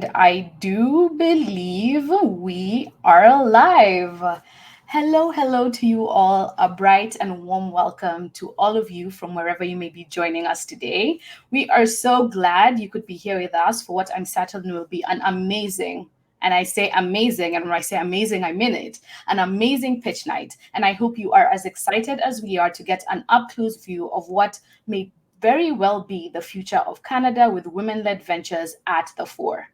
And I do believe we are live. Hello to you all. A bright and warm welcome to all of you from wherever you may be joining us today. We are so glad you could be here with us for what I'm certain will be an amazing, and I say amazing, and when I say amazing, I mean it, an amazing pitch night. And I hope you are as excited as we are to get an up close view of what may very well be the future of Canada with women led ventures at the fore.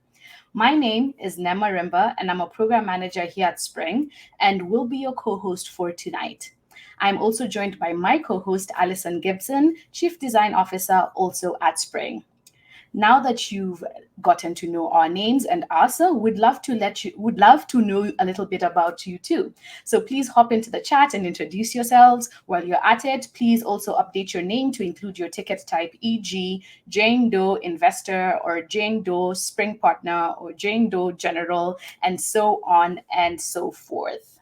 My name is Narinder, and I'm a program manager here at Spring and will be your co host for tonight. I'm also joined by my co host, Alison Gibson, Chief Design Officer, also at Spring. Now that you've gotten to know our names and us, would love to know a little bit about you too. So please hop into the chat and introduce yourselves. While you're at it, please also update your name to include your ticket type, e.g., Jane Doe Investor or Jane Doe Spring Partner or Jane Doe General, and so on and so forth.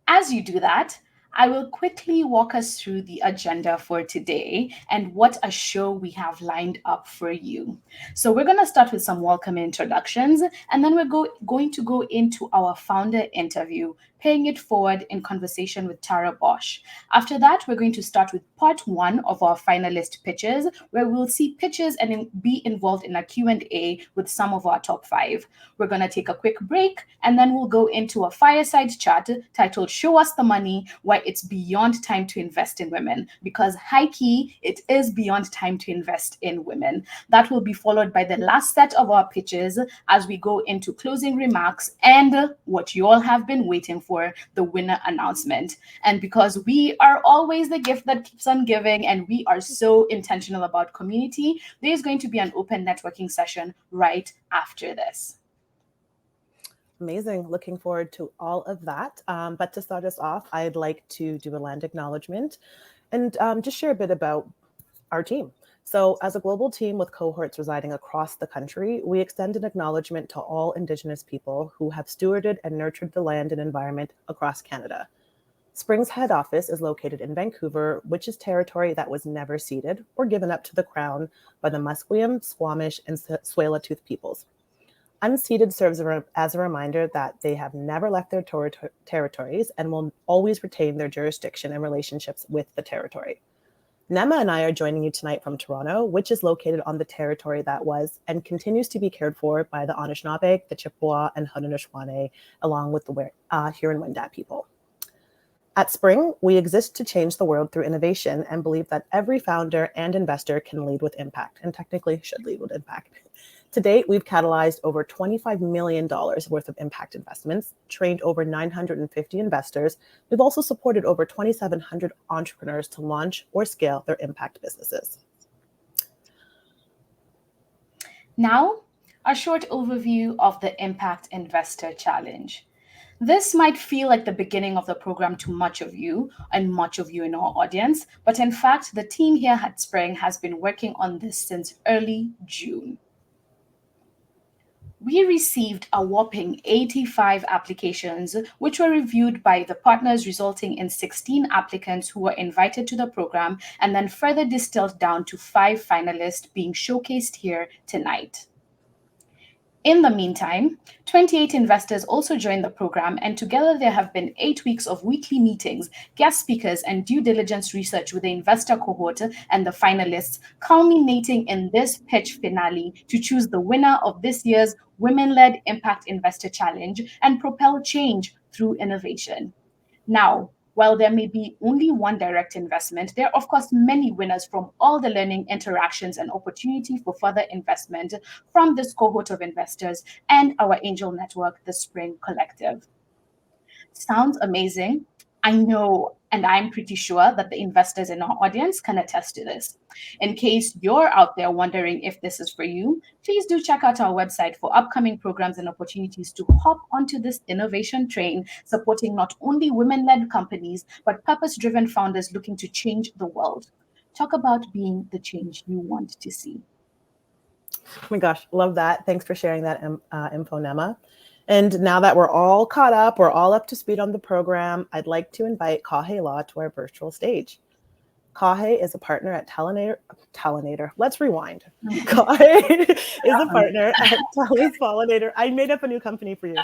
As you do that, I will quickly walk us through the agenda for today and what a show we have lined up for you. So, we're going to start with some welcome introductions, and then going to go into our founder interview, paying it forward in conversation with Tara Bosch. After that, we're going to start with part one of our finalist pitches, where we'll see pitches and be involved in a Q&A with some of our top five. We're going to take a quick break, and then we'll go into a fireside chat titled Show Us the Money, Why It's Beyond Time to Invest in Women. Because high key, it is beyond time to invest in women. That will be followed by the last set of our pitches as we go into closing remarks and what you all have been waiting for, the winner announcement. And because we are always the gift that keeps on giving and we are so intentional about community, there's going to be an open networking session right after this. Amazing. Looking forward to all of that. But to start us off, I'd like to do a land acknowledgement and just share a bit about our team. So as a global team with cohorts residing across the country, we extend an acknowledgement to all Indigenous people who have stewarded and nurtured the land and environment across Canada. Spring's head office is located in Vancouver, which is territory that was never ceded or given up to the Crown by the Musqueam, Squamish, and Tsleil-Waututh peoples. Unceded serves as a reminder that they have never left their territories and will always retain their jurisdiction and relationships with the territory. Nema and I are joining you tonight from Toronto, which is located on the territory that was and continues to be cared for by the Anishinaabe, the Chippewa, and Haudenosaunee, along with the Huron-Wendat people. At Spring, we exist to change the world through innovation and believe that every founder and investor can lead with impact, and technically should lead with impact. To date, we've catalyzed over $25 million worth of impact investments, trained over 950 investors. We've also supported over 2,700 entrepreneurs to launch or scale their impact businesses. Now, a short overview of the Impact Investor Challenge. This might feel like the beginning of the program to much of you and much of you in our audience, but in fact, the team here at Spring has been working on this since early June. We received a whopping 85 applications, which were reviewed by the partners, resulting in 16 applicants who were invited to the program and then further distilled down to 5 finalists being showcased here tonight. In the meantime, 28 investors also joined the program, and together there have been 8 weeks of weekly meetings, guest speakers, and due diligence research with the investor cohort and the finalists, culminating in this pitch finale to choose the winner of this year's Women-Led Impact Investor Challenge and propel change through innovation. Now, while there may be only one direct investment, there are, of course, many winners from all the learning, interactions, and opportunity for further investment from this cohort of investors and our angel network, the Spring Collective. Sounds amazing. I know, and I'm pretty sure that the investors in our audience can attest to this. In case you're out there wondering if this is for you, please do check out our website for upcoming programs and opportunities to hop onto this innovation train, supporting not only women-led companies, but purpose-driven founders looking to change the world. Talk about being the change you want to see. Oh my gosh, love that. Thanks for sharing that info, Nema. And now that we're all caught up, we're all up to speed on the program, I'd like to invite Kahela to our virtual stage. Kahe is a partner at Talinator. Let's rewind. Kahe is a partner at Talus Pollinator. I made up a new company for you.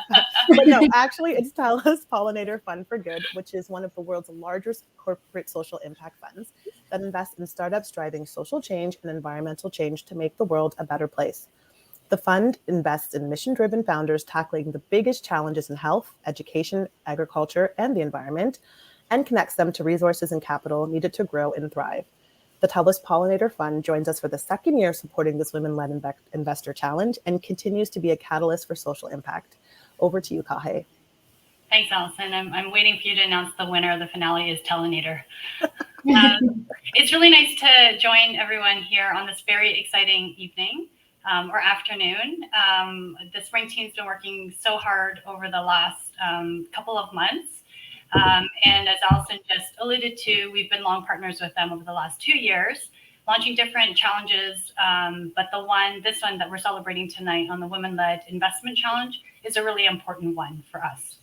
But no, actually, it's Talus Pollinator Fund for Good, which is one of the world's largest corporate social impact funds that invests in startups driving social change and environmental change to make the world a better place. The fund invests in mission-driven founders tackling the biggest challenges in health, education, agriculture, and the environment, and connects them to resources and capital needed to grow and thrive. The Talus Pollinator Fund joins us for the second year supporting this women-led investor challenge and continues to be a catalyst for social impact. Over to you, Kahe. Thanks, Allison. I'm waiting for you to announce the winner of the finale is Talinator. It's really nice to join everyone here on this very exciting evening or afternoon. The Spring team's been working so hard over the last couple of months. And as Allison just alluded to, we've been long partners with them over the last 2 years, launching different challenges. But this one that we're celebrating tonight on the Women-Led Investment Challenge is a really important one for us.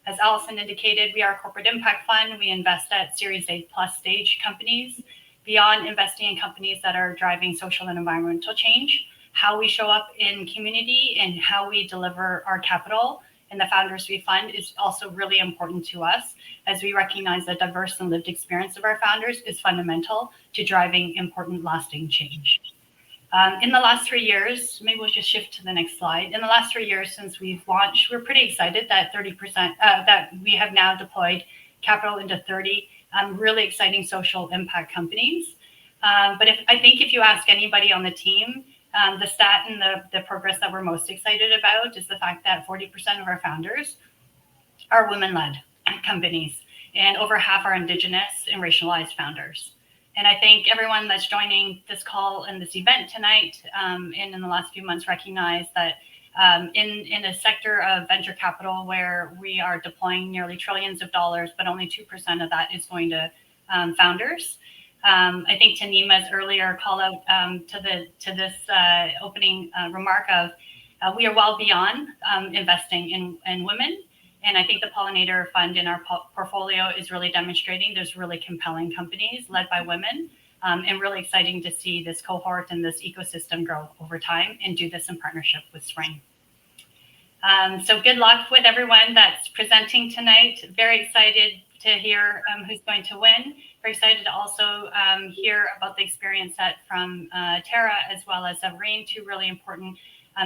As Allison indicated, we are a corporate impact fund. We invest at Series A plus stage companies. Beyond investing in companies that are driving social and environmental change, how we show up in community and how we deliver our capital and the founders we fund is also really important to us, as we recognize the diverse and lived experience of our founders is fundamental to driving important lasting change. In the last 3 years, maybe we'll just shift to the next slide. In the last 3 years since we've launched, we're pretty excited that 30% that we have now deployed capital into 30 really exciting social impact companies. But if you ask anybody on the team, the stat and the progress that we're most excited about is the fact that 40% of our founders are women-led companies, and over half are Indigenous and racialized founders. And I think everyone that's joining this call and this event tonight and in the last few months recognize that in a sector of venture capital where we are deploying nearly trillions of dollars, but only 2% of that is going to founders. I think to Nima's earlier call out to this opening remark of we are well beyond investing in women. And I think the Pollinator Fund in our portfolio is really demonstrating there's really compelling companies led by women and really exciting to see this cohort and this ecosystem grow over time and do this in partnership with Sevrine. So good luck with everyone that's presenting tonight. Very excited to hear who's going to win. Very excited to also hear about the experience set from Tara as well as Sevrine, two really important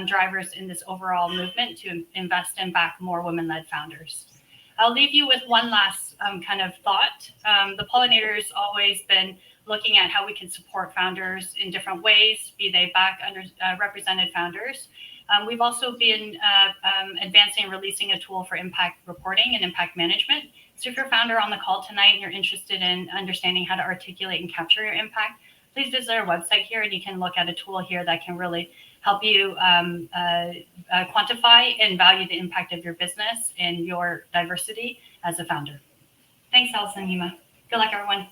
drivers in this overall movement to invest and back more women-led founders. I'll leave you with one last kind of thought. The Pollinator's always been looking at how we can support founders in different ways, be they back underrepresented founders. We've also been advancing and releasing a tool for impact reporting and impact management. So if you're a founder on the call tonight and you're interested in understanding how to articulate and capture your impact, please visit our website here and you can look at a tool here that can really help you quantify and value the impact of your business and your diversity as a founder. Thanks, Allison and Nima. Good luck, everyone.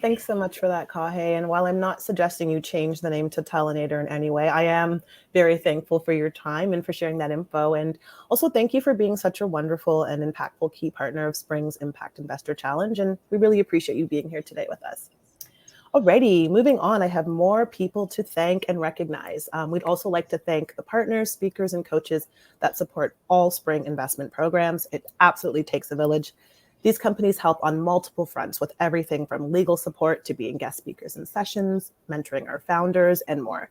Thanks so much for that, Kahe. And while I'm not suggesting you change the name to Talinator in any way, I am very thankful for your time and for sharing that info. And also thank you for being such a wonderful and impactful key partner of Spring's Impact Investor Challenge. And we really appreciate you being here today with us. Alrighty, moving on, I have more people to thank and recognize. We'd also like to thank the partners, speakers, and coaches that support all Spring investment programs. It absolutely takes a village. These companies help on multiple fronts with everything from legal support to being guest speakers in sessions, mentoring our founders, and more.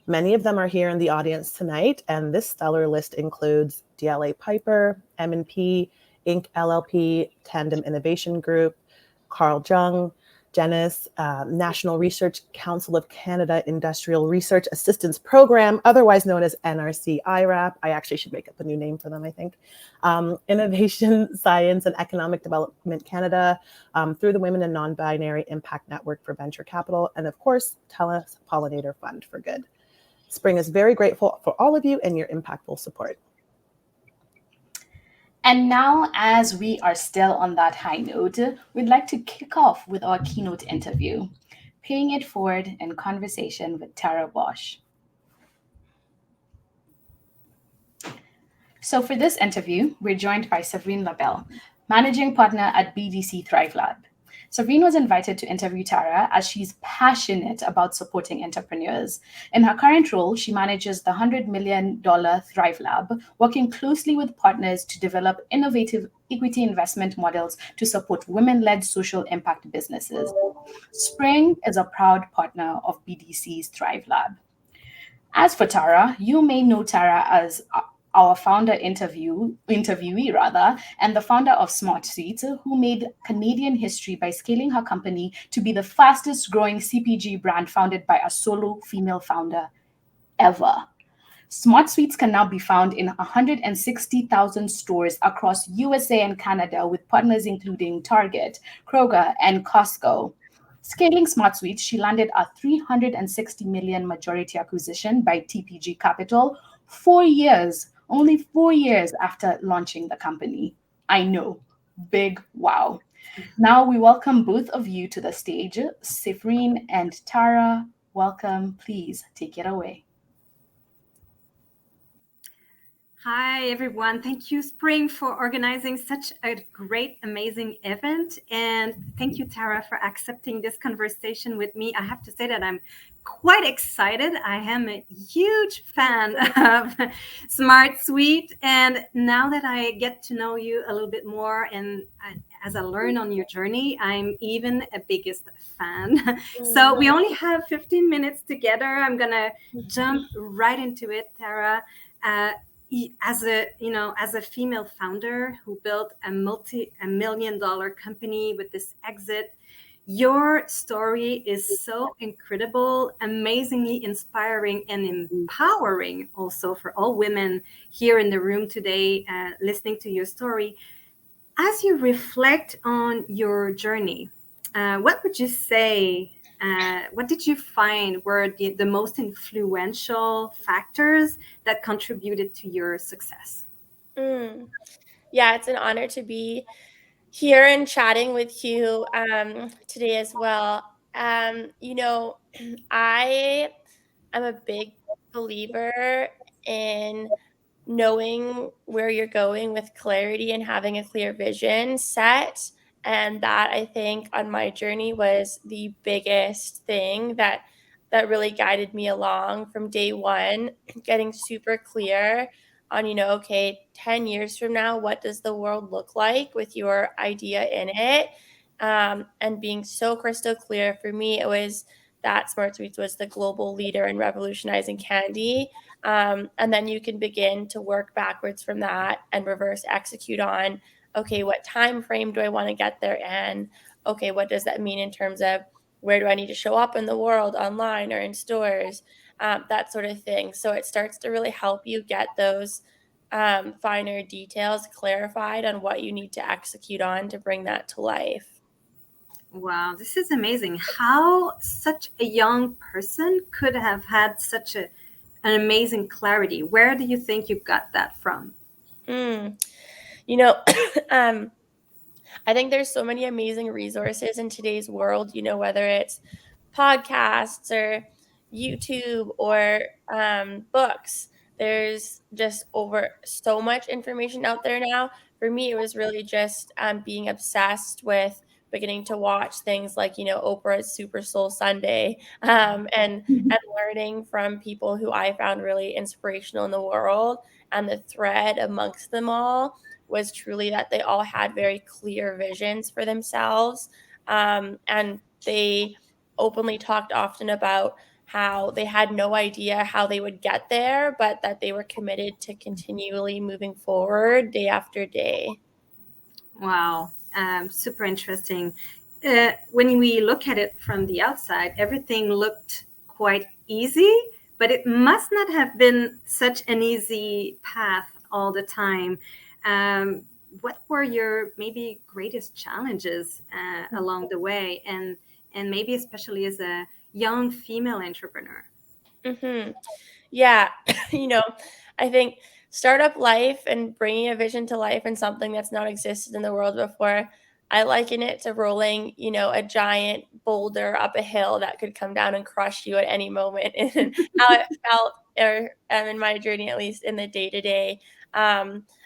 Many of them are here in the audience tonight, and this stellar list includes DLA Piper, M&P, Inc. LLP, Tandem Innovation Group, Carl Jung, Genis, National Research Council of Canada Industrial Research Assistance Program, otherwise known as NRC IRAP. I actually should make up a new name for them, I think. Innovation, Science, and Economic Development Canada, through the Women and Non-Binary Impact Network for Venture Capital, and of course, Talus Pollinator Fund for Good. Spring is very grateful for all of you and your impactful support. And now, as we are still on that high note, we'd like to kick off with our keynote interview, paying it forward in conversation with Tara Bosch. So for this interview, we're joined by Sevrine Labelle, Managing Partner at BDC Thrive Lab. Sevrine was invited to interview Tara as she's passionate about supporting entrepreneurs. In her current role, she manages the $100 million Thrive Lab, working closely with partners to develop innovative equity investment models to support women-led social impact businesses. Spring is a proud partner of BDC's Thrive Lab. As for Tara, you may know Tara as our interviewee rather, and the founder of Smart Suite, who made Canadian history by scaling her company to be the fastest growing CPG brand founded by a solo female founder ever. Smart Suites can now be found in 160,000 stores across USA and Canada with partners including Target, Kroger, and Costco. Scaling Smart Suites, she landed a $360 million majority acquisition by TPG Capital only 4 years after launching the company. I know, big wow. Now we welcome both of you to the stage. Sevrine and Tara, welcome. Please take it away. Hi, everyone. Thank you, Spring, for organizing such a great, amazing event. And thank you, Tara, for accepting this conversation with me. I have to say that I'm quite excited. I am a huge fan of Smart Suite. And now that I get to know you a little bit more and as I learn on your journey, I'm even a biggest fan. So we only have 15 minutes together. I'm going to jump right into it, Tara. As a female founder who built a $1 million company with this exit, your story is so incredible, amazingly inspiring and empowering also for all women here in the room today, listening to your story. As you reflect on your journey, what would you say? What did you find were the most influential factors that contributed to your success? Yeah, it's an honor to be here and chatting with you today as well. I am a big believer in knowing where you're going with clarity and having a clear vision set. And that, I think, on my journey was the biggest thing that really guided me along from day one, getting super clear on, okay, 10 years from now, what does the world look like with your idea in it? And being so crystal clear. For me, it was that Smart Sweets was the global leader in revolutionizing candy. And then you can begin to work backwards from that and reverse execute on, okay, what time frame do I want to get there in? Okay, what does that mean in terms of where do I need to show up in the world, online or in stores, that sort of thing. So it starts to really help you get those finer details clarified on what you need to execute on to bring that to life. Wow, this is amazing. How such a young person could have had such an amazing clarity. Where do you think you got that from? I think there's so many amazing resources in today's world, whether it's podcasts or YouTube or books. There's just over so much information out there now. For me, it was really just being obsessed with beginning to watch things like, Oprah's Super Soul Sunday and learning from people who I found really inspirational in the world. And the thread amongst them all was truly that they all had very clear visions for themselves. And they openly talked often about how they had no idea how they would get there, but that they were committed to continually moving forward day after day. Wow, super interesting. When we look at it from the outside, everything looked quite easy, but it must not have been such an easy path all the time. What were your maybe greatest challenges along the way, and maybe especially as a young female entrepreneur? Yeah, I think startup life and bringing a vision to life and something that's not existed in the world before, I liken it to rolling, a giant boulder up a hill that could come down and crush you at any moment. And how it felt, or in my journey, at least in the day to day.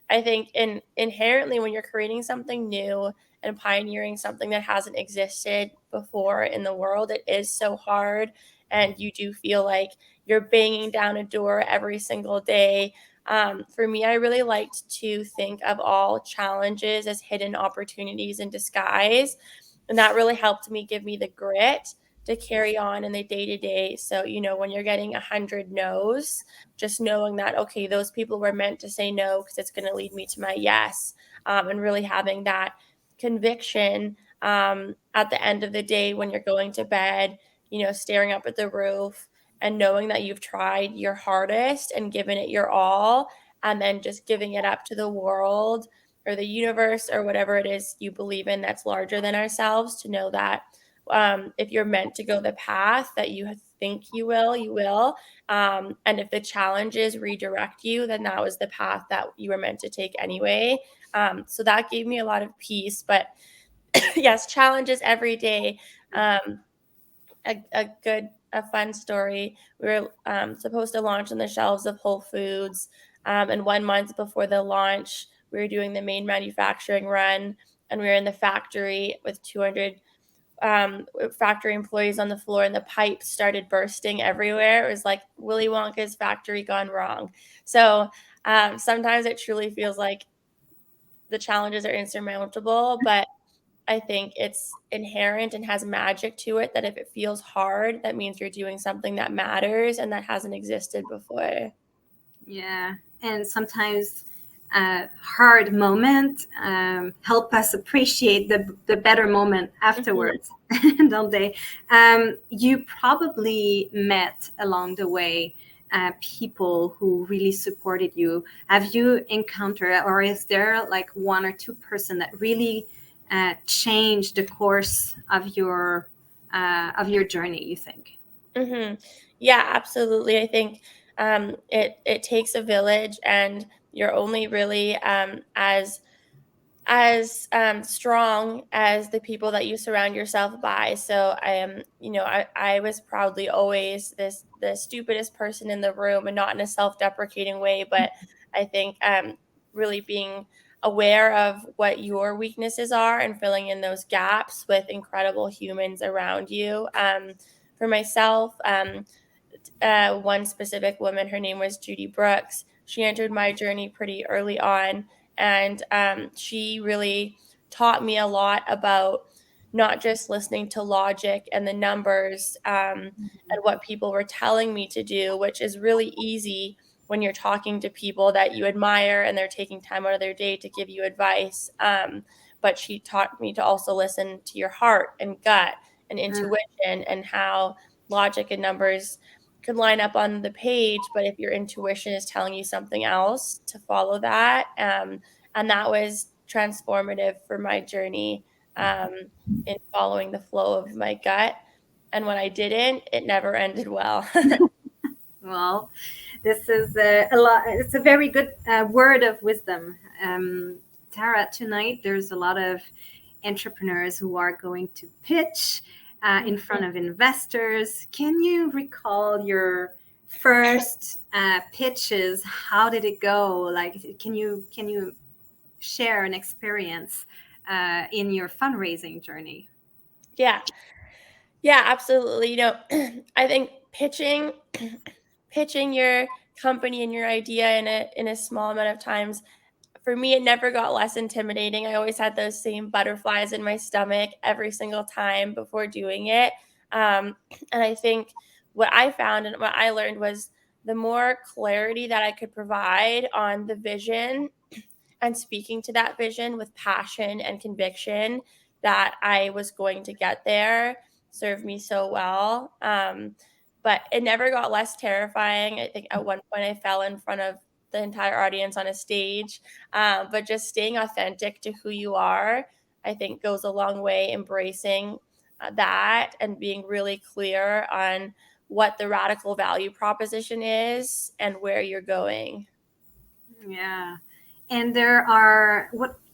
I think inherently when you're creating something new and pioneering something that hasn't existed before in the world. It is so hard, and you do feel like you're banging down a door every single day. For me, I really liked to think of all challenges as hidden opportunities in disguise. And that really helped me give me the grit to carry on in the day-to-day. So, when you're getting 100 no's, just knowing that, okay, those people were meant to say no because it's going to lead me to my yes. And really having that conviction at the end of the day when you're going to bed, staring up at the roof and knowing that you've tried your hardest and given it your all, and then just giving it up to the world or the universe or whatever it is you believe in that's larger than ourselves, to know that if you're meant to go the path that you think you will, you will. And if the challenges redirect you, then that was the path that you were meant to take anyway. So that gave me a lot of peace. But yes, challenges every day. A fun story. We were supposed to launch on the shelves of Whole Foods. And 1 month before the launch, we were doing the main manufacturing run, and we were in the factory with 200 factory employees on the floor, and the pipes started bursting everywhere. It was like Willy Wonka's factory gone wrong. So sometimes it truly feels like the challenges are insurmountable, but I think it's inherent and has magic to it that if it feels hard, that means you're doing something that matters and that hasn't existed before. Yeah. And sometimes hard moment help us appreciate the better moment afterwards, don't they? You probably met along the way people who really supported you. Have you encountered, or is there like one or two person that really changed the course of your journey, you think? Yeah, absolutely. I think it takes a village, and you're only really as strong as the people that you surround yourself by. So I was probably always the stupidest person in the room, and not in a self-deprecating way, but I think really being aware of what your weaknesses are and filling in those gaps with incredible humans around you. For myself, one specific woman, her name was Judy Brooks. She entered my journey pretty early on, and she really taught me a lot about not just listening to logic and the numbers and what people were telling me to do, which is really easy when you're talking to people that you admire and they're taking time out of their day to give you advice. But she taught me to also listen to your heart and gut and intuition, and how logic and numbers could line up on the page, but if your intuition is telling you something else, to follow that. And that was transformative for my journey in following the flow of my gut. And when I didn't, it never ended well. Well, this is a lot. It's a very good word of wisdom. Tara, tonight there's a lot of entrepreneurs who are going to pitch in front of investors. Can you recall your first pitches? How did it go? Like, can you share an experience in your fundraising journey? Yeah, absolutely. I think pitching your company and your idea in a small amount of times, for me, it never got less intimidating. I always had those same butterflies in my stomach every single time before doing it. And I think what I found and what I learned was the more clarity that I could provide on the vision and speaking to that vision with passion and conviction that I was going to get there served me so well. But it never got less terrifying. I think at one point I fell in front of the entire audience on a stage. But just staying authentic to who you are, I think goes a long way, embracing that and being really clear on what the radical value proposition is and where you're going. Yeah. And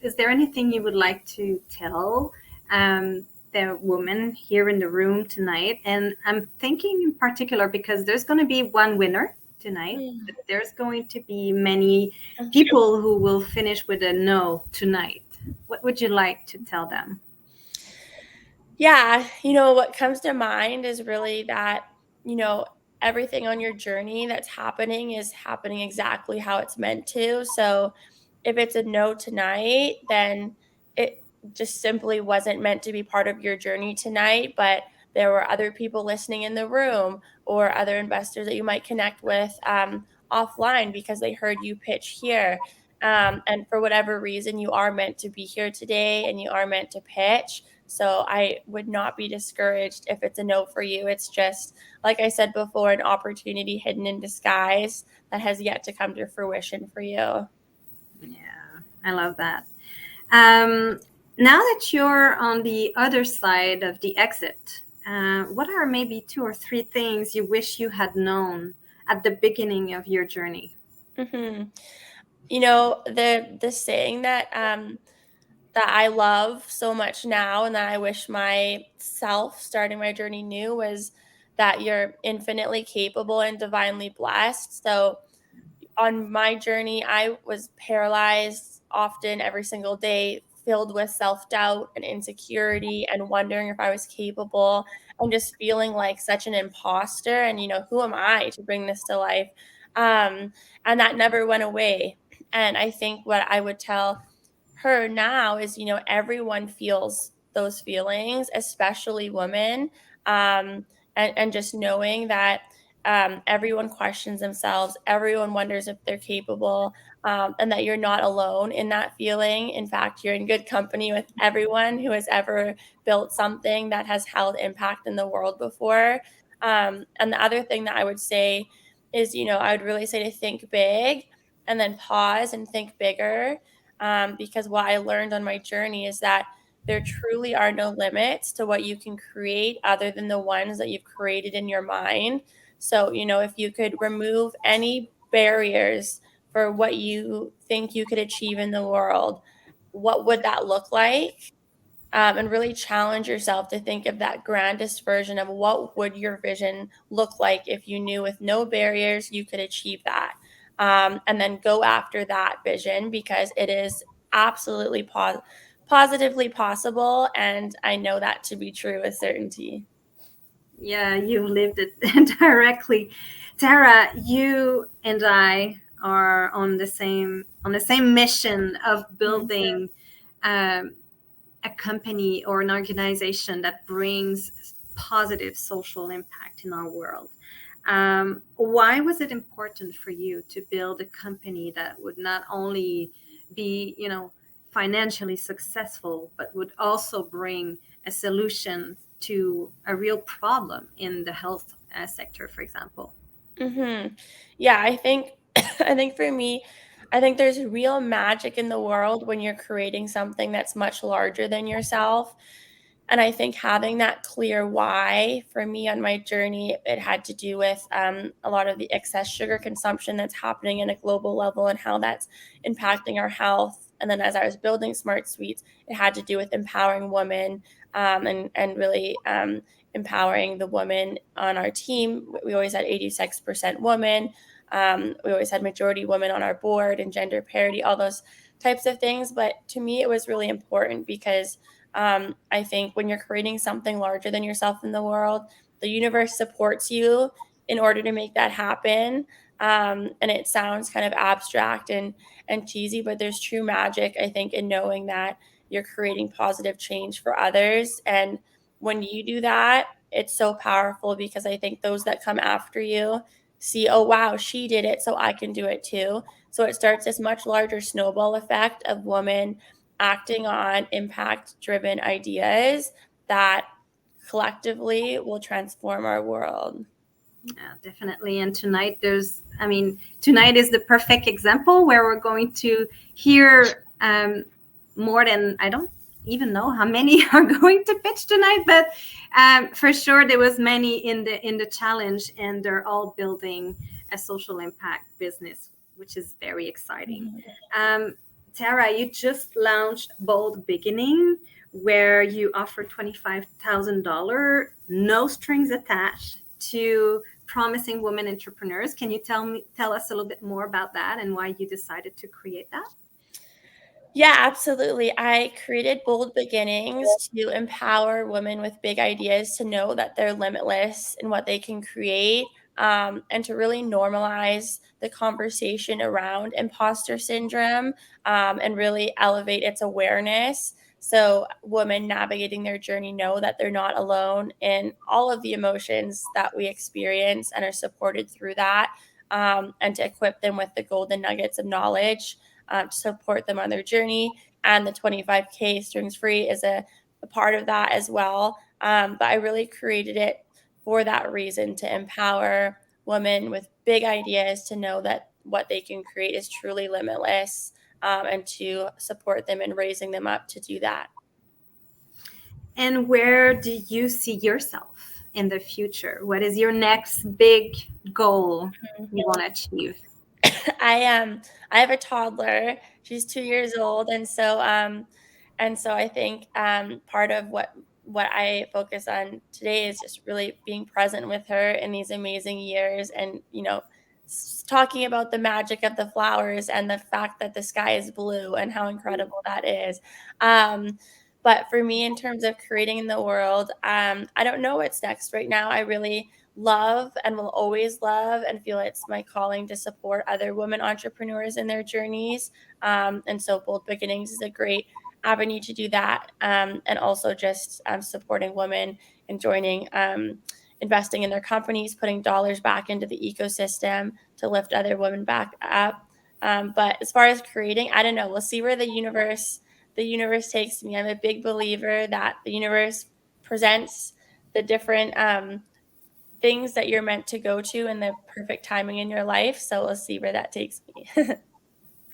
is there anything you would like to tell the woman here in the room tonight? And I'm thinking in particular, because there's going to be one winner tonight, but there's going to be many people who will finish with a no tonight. what would you like to tell them? Yeah, what comes to mind is really that, everything on your journey that's happening is happening exactly how it's meant to. So if it's a no tonight, then it just simply wasn't meant to be part of your journey tonight. But there were other people listening in the room or other investors that you might connect with offline because they heard you pitch here. And for whatever reason, you are meant to be here today and you are meant to pitch. So I would not be discouraged if it's a no for you. It's just, like I said before, an opportunity hidden in disguise that has yet to come to fruition for you. Yeah, I love that. Now that you're on the other side of the exit, what are maybe 2 or 3 things you wish you had known at the beginning of your journey? Mm-hmm. The saying that I love so much now and that I wish myself starting my journey knew was that you're infinitely capable and divinely blessed. So on my journey, I was paralyzed often every single day, filled with self-doubt and insecurity and wondering if I was capable and just feeling like such an imposter and who am I to bring this to life? And that never went away. And I think what I would tell her now is, everyone feels those feelings, especially women. And just knowing that everyone questions themselves, everyone wonders if they're capable, and that you're not alone in that feeling. In fact, you're in good company with everyone who has ever built something that has held impact in the world before. And the other thing that I would say is, I would really say to think big and then pause and think bigger. Because what I learned on my journey is that there truly are no limits to what you can create other than the ones that you've created in your mind. So, if you could remove any barriers for what you think you could achieve in the world, what would that look like? And really challenge yourself to think of that grandest version of what would your vision look like if you knew with no barriers you could achieve that. And then go after that vision because it is absolutely positively possible. And I know that to be true with certainty. Yeah, you lived it directly. Tara, you and I are on the same mission of building a company or an organization that brings positive social impact in our world. Why was it important for you to build a company that would not only be, financially successful, but would also bring a solution to a real problem in the health sector, for example? Mm-hmm. Yeah, I think I think for me, I think there's real magic in the world when you're creating something that's much larger than yourself. And I think having that clear why for me on my journey, it had to do with a lot of the excess sugar consumption that's happening in a global level and how that's impacting our health. And then as I was building Smart Suites, it had to do with empowering women and really empowering the women on our team. We always had 86% women. We always had majority women on our board and gender parity, all those types of things. But to me, it was really important because I think when you're creating something larger than yourself in the world, the universe supports you in order to make that happen. And it sounds kind of abstract and cheesy, but there's true magic, I think, in knowing that you're creating positive change for others. And when you do that, it's so powerful because I think those that come after you see, oh, wow, she did it, so I can do it too. So it starts this much larger snowball effect of women acting on impact-driven ideas that collectively will transform our world. Yeah, definitely. And tonight tonight is the perfect example where we're going to hear more than, I don't even know how many are going to pitch tonight, but for sure there was many in the challenge, and they're all building a social impact business, which is very exciting. Tara, you just launched Bold Beginning, where you offer $25,000, no strings attached, to promising women entrepreneurs. Can you tell us a little bit more about that and why you decided to create that? Yeah, absolutely. I created Bold Beginnings to empower women with big ideas to know that they're limitless in what they can create, and to really normalize the conversation around imposter syndrome, and really elevate its awareness. So, women navigating their journey know that they're not alone in all of the emotions that we experience and are supported through that, and to equip them with the golden nuggets of knowledge to support them on their journey. And the 25K Strings Free is a part of that as well. But I really created it for that reason, to empower women with big ideas to know that what they can create is truly limitless, and to support them in raising them up to do that. And where do you see yourself in the future? What is your next big goal you want to achieve? I have a toddler. She's 2 years old, and so I think part of what I focus on today is just really being present with her in these amazing years, and talking about the magic of the flowers and the fact that the sky is blue and how incredible that is. But for me, in terms of creating in the world, I don't know what's next right now. I really love and will always love and feel it's my calling to support other women entrepreneurs in their journeys. And so Bold Beginnings is a great avenue to do that. And also just supporting women and joining, investing in their companies, putting dollars back into the ecosystem to lift other women back up. But as far as creating, I don't know. We'll see where the universe takes me. I'm a big believer that the universe presents the different things that you're meant to go to in the perfect timing in your life. So we'll see where that takes me.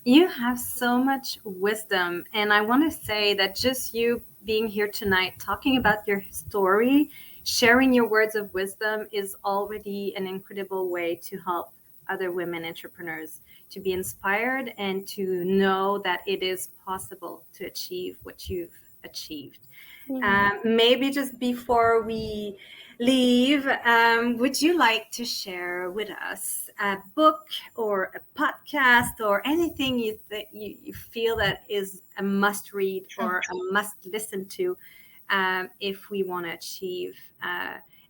You have so much wisdom. And I want to say that just you being here tonight, talking about your story, sharing your words of wisdom is already an incredible way to help other women entrepreneurs to be inspired and to know that it is possible to achieve what you've achieved. Maybe just before we leave, would you like to share with us a book or a podcast or anything that you feel that is a must read or a must listen to, if we want to achieve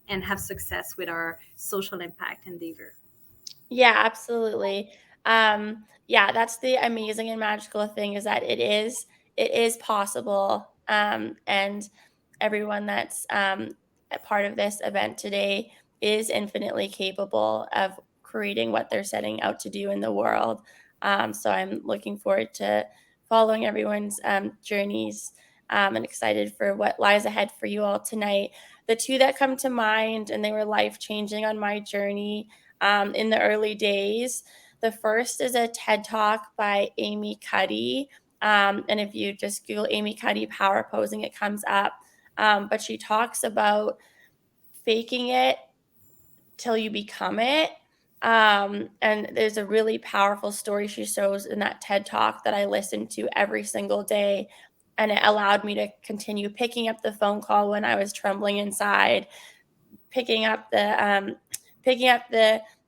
and have success with our social impact endeavor? Yeah, absolutely. Yeah, that's the amazing and magical thing, is that it is possible. And everyone that's a part of this event today is infinitely capable of creating what they're setting out to do in the world. So I'm looking forward to following everyone's journeys, and excited for what lies ahead for you all tonight. The two that come to mind, and they were life changing on my journey in the early days. The first is a TED Talk by Amy Cuddy. And if you just Google Amy Cuddy power posing, it comes up. But she talks about faking it till you become it. And there's a really powerful story she shows in that TED Talk that I listen to every single day. And it allowed me to continue picking up the phone call when I was trembling inside, picking up the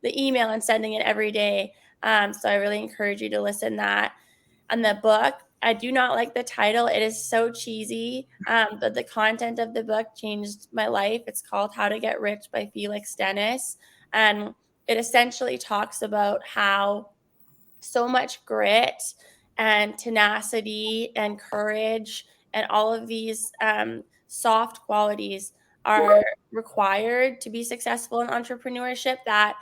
email and sending it every day. So I really encourage you to listen to that. And the book, I do not like the title. It is so cheesy, but the content of the book changed my life. It's called How to Get Rich by Felix Dennis. And it essentially talks about how so much grit and tenacity and courage and all of these soft qualities are required to be successful in entrepreneurship, that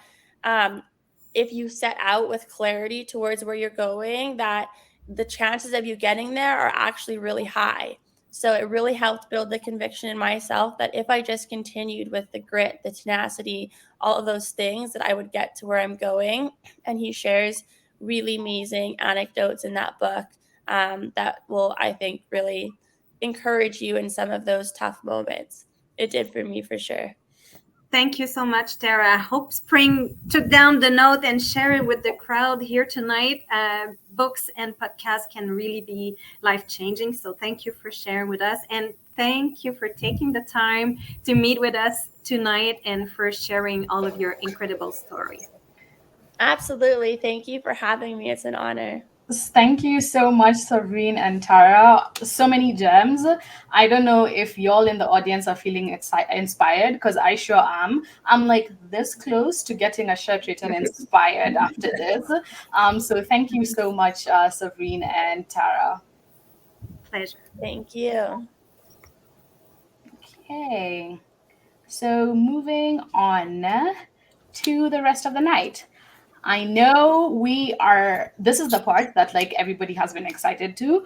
if you set out with clarity towards where you're going, that the chances of you getting there are actually really high. So it really helped build the conviction in myself that if I just continued with the grit, the tenacity, all of those things, that I would get to where I'm going. And he shares really amazing anecdotes in that book that will, I think, really encourage you in some of those tough moments. It did for me, for sure. Thank you so much, Tara. I hope Spring took down the note and share it with the crowd here tonight. Books and podcasts can really be life-changing. So thank you for sharing with us. And thank you for taking the time to meet with us tonight and for sharing all of your incredible stories. Absolutely. Thank you for having me. It's an honor. Thank you so much, Sevrine and Tara. So many gems. I don't know if y'all in the audience are feeling inspired, because I sure am. I'm like this close to getting a shirt written inspired after this. So thank you so much, Sevrine and Tara. Pleasure. Thank you. Okay. So moving on to the rest of the night. I know this is the part that like everybody has been excited to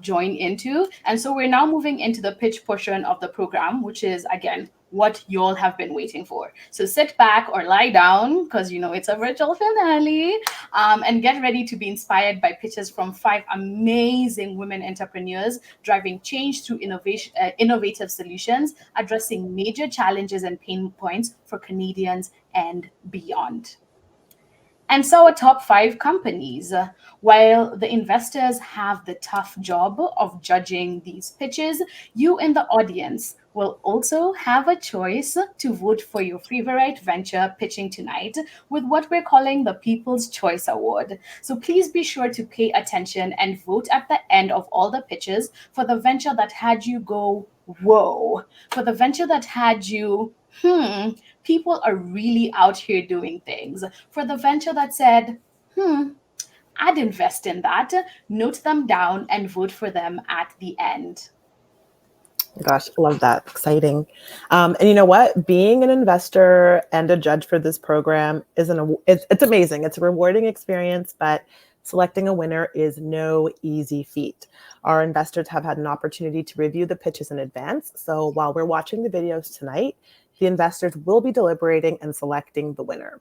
join into. And so we're now moving into the pitch portion of the program, which is again what you all have been waiting for. So sit back or lie down, because you know it's a virtual finale, and get ready to be inspired by pitches from 5 amazing women entrepreneurs driving change through innovative solutions, addressing major challenges and pain points for Canadians and beyond. And so, our top 5 companies. While the investors have the tough job of judging these pitches, you in the audience will also have a choice to vote for your favorite venture pitching tonight with what we're calling the People's Choice Award. So please be sure to pay attention and vote at the end of all the pitches for the venture that had you go, whoa, for the venture that had you, people are really out here doing things. For the venture that said, I'd invest in that, note them down and vote for them at the end. Gosh, love that. Exciting. And you know what? Being an investor and a judge for this program it's amazing. It's a rewarding experience, but selecting a winner is no easy feat. Our investors have had an opportunity to review the pitches in advance. So while we're watching the videos tonight, the investors will be deliberating and selecting the winner.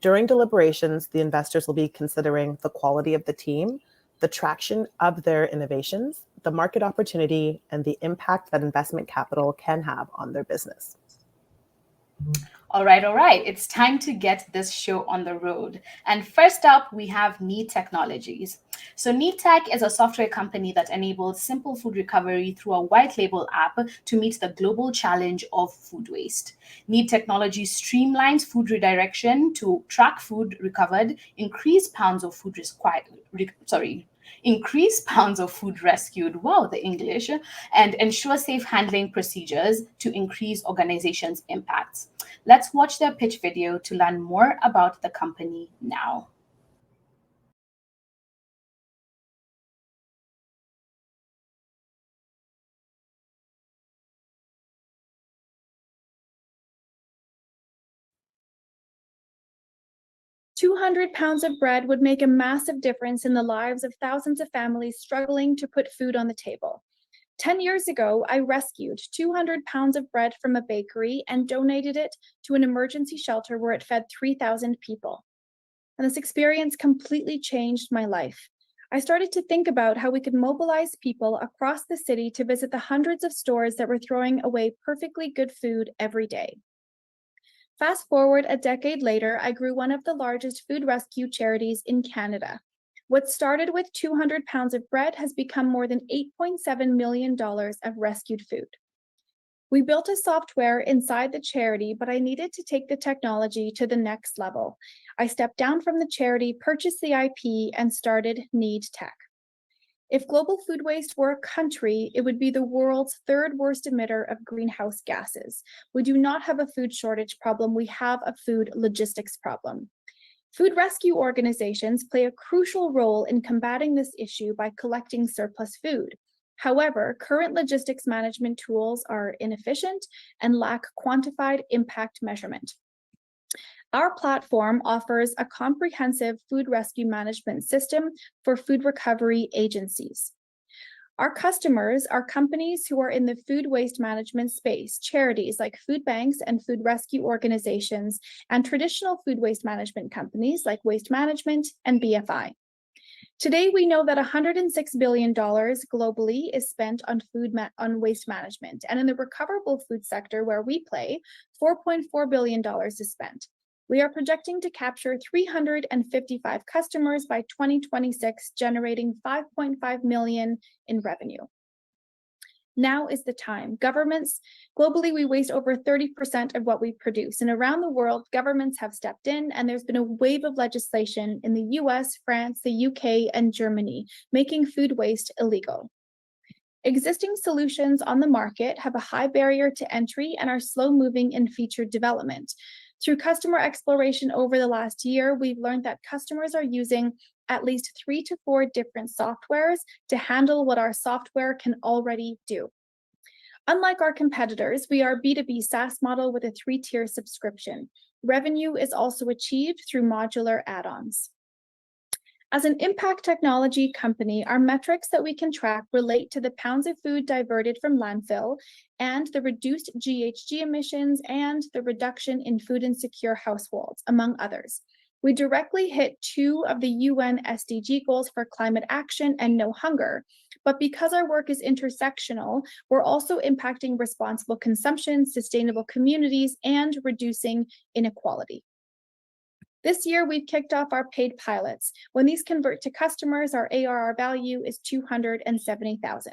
During deliberations, the investors will be considering the quality of the team, the traction of their innovations, the market opportunity, and the impact that investment capital can have on their business. All right. It's time to get this show on the road. And first up, we have Need Technologies. So Need Tech is a software company that enables simple food recovery through a white label app to meet the global challenge of food waste. Need Technology streamlines food redirection to track food recovered, increase pounds of food rescued, wow, the English, and ensure safe handling procedures to increase organizations' impacts. Let's watch their pitch video to learn more about the company now. £200 of bread would make a massive difference in the lives of thousands of families struggling to put food on the table. 10 years ago, I rescued 200 pounds of bread from a bakery and donated it to an emergency shelter where it fed 3,000 people. And this experience completely changed my life. I started to think about how we could mobilize people across the city to visit the hundreds of stores that were throwing away perfectly good food every day. Fast forward a decade later, I grew one of the largest food rescue charities in Canada. What started with 200 pounds of bread has become more than $8.7 million of rescued food. We built a software inside the charity, but I needed to take the technology to the next level. I stepped down from the charity, purchased the IP, and started Need Tech. If global food waste were a country, it would be the world's third worst emitter of greenhouse gases. We do not have a food shortage problem, we have a food logistics problem. Food rescue organizations play a crucial role in combating this issue by collecting surplus food. However, current logistics management tools are inefficient and lack quantified impact measurement. Our platform offers a comprehensive food rescue management system for food recovery agencies. Our customers are companies who are in the food waste management space, charities like food banks and food rescue organizations, and traditional food waste management companies like Waste Management and BFI. Today, we know that $106 billion globally is spent on waste management, and in the recoverable food sector where we play, $4.4 billion is spent. We are projecting to capture 355 customers by 2026, generating $5.5 million in revenue. Now is the time. Governments, globally, we waste over 30% of what we produce. And around the world, governments have stepped in, and there's been a wave of legislation in the US, France, the UK, and Germany, making food waste illegal. Existing solutions on the market have a high barrier to entry and are slow moving in feature development. Through customer exploration over the last year, we've learned that customers are using at least 3 to 4 different softwares to handle what our software can already do. Unlike our competitors, we are a B2B SaaS model with a 3-tier subscription. Revenue is also achieved through modular add-ons. As an impact technology company, our metrics that we can track relate to the pounds of food diverted from landfill and the reduced GHG emissions and the reduction in food insecure households, among others. We directly hit 2 of the UN SDG goals for climate action and no hunger. But because our work is intersectional, we're also impacting responsible consumption, sustainable communities, and reducing inequality. This year, we've kicked off our paid pilots. When these convert to customers, our ARR value is $270,000.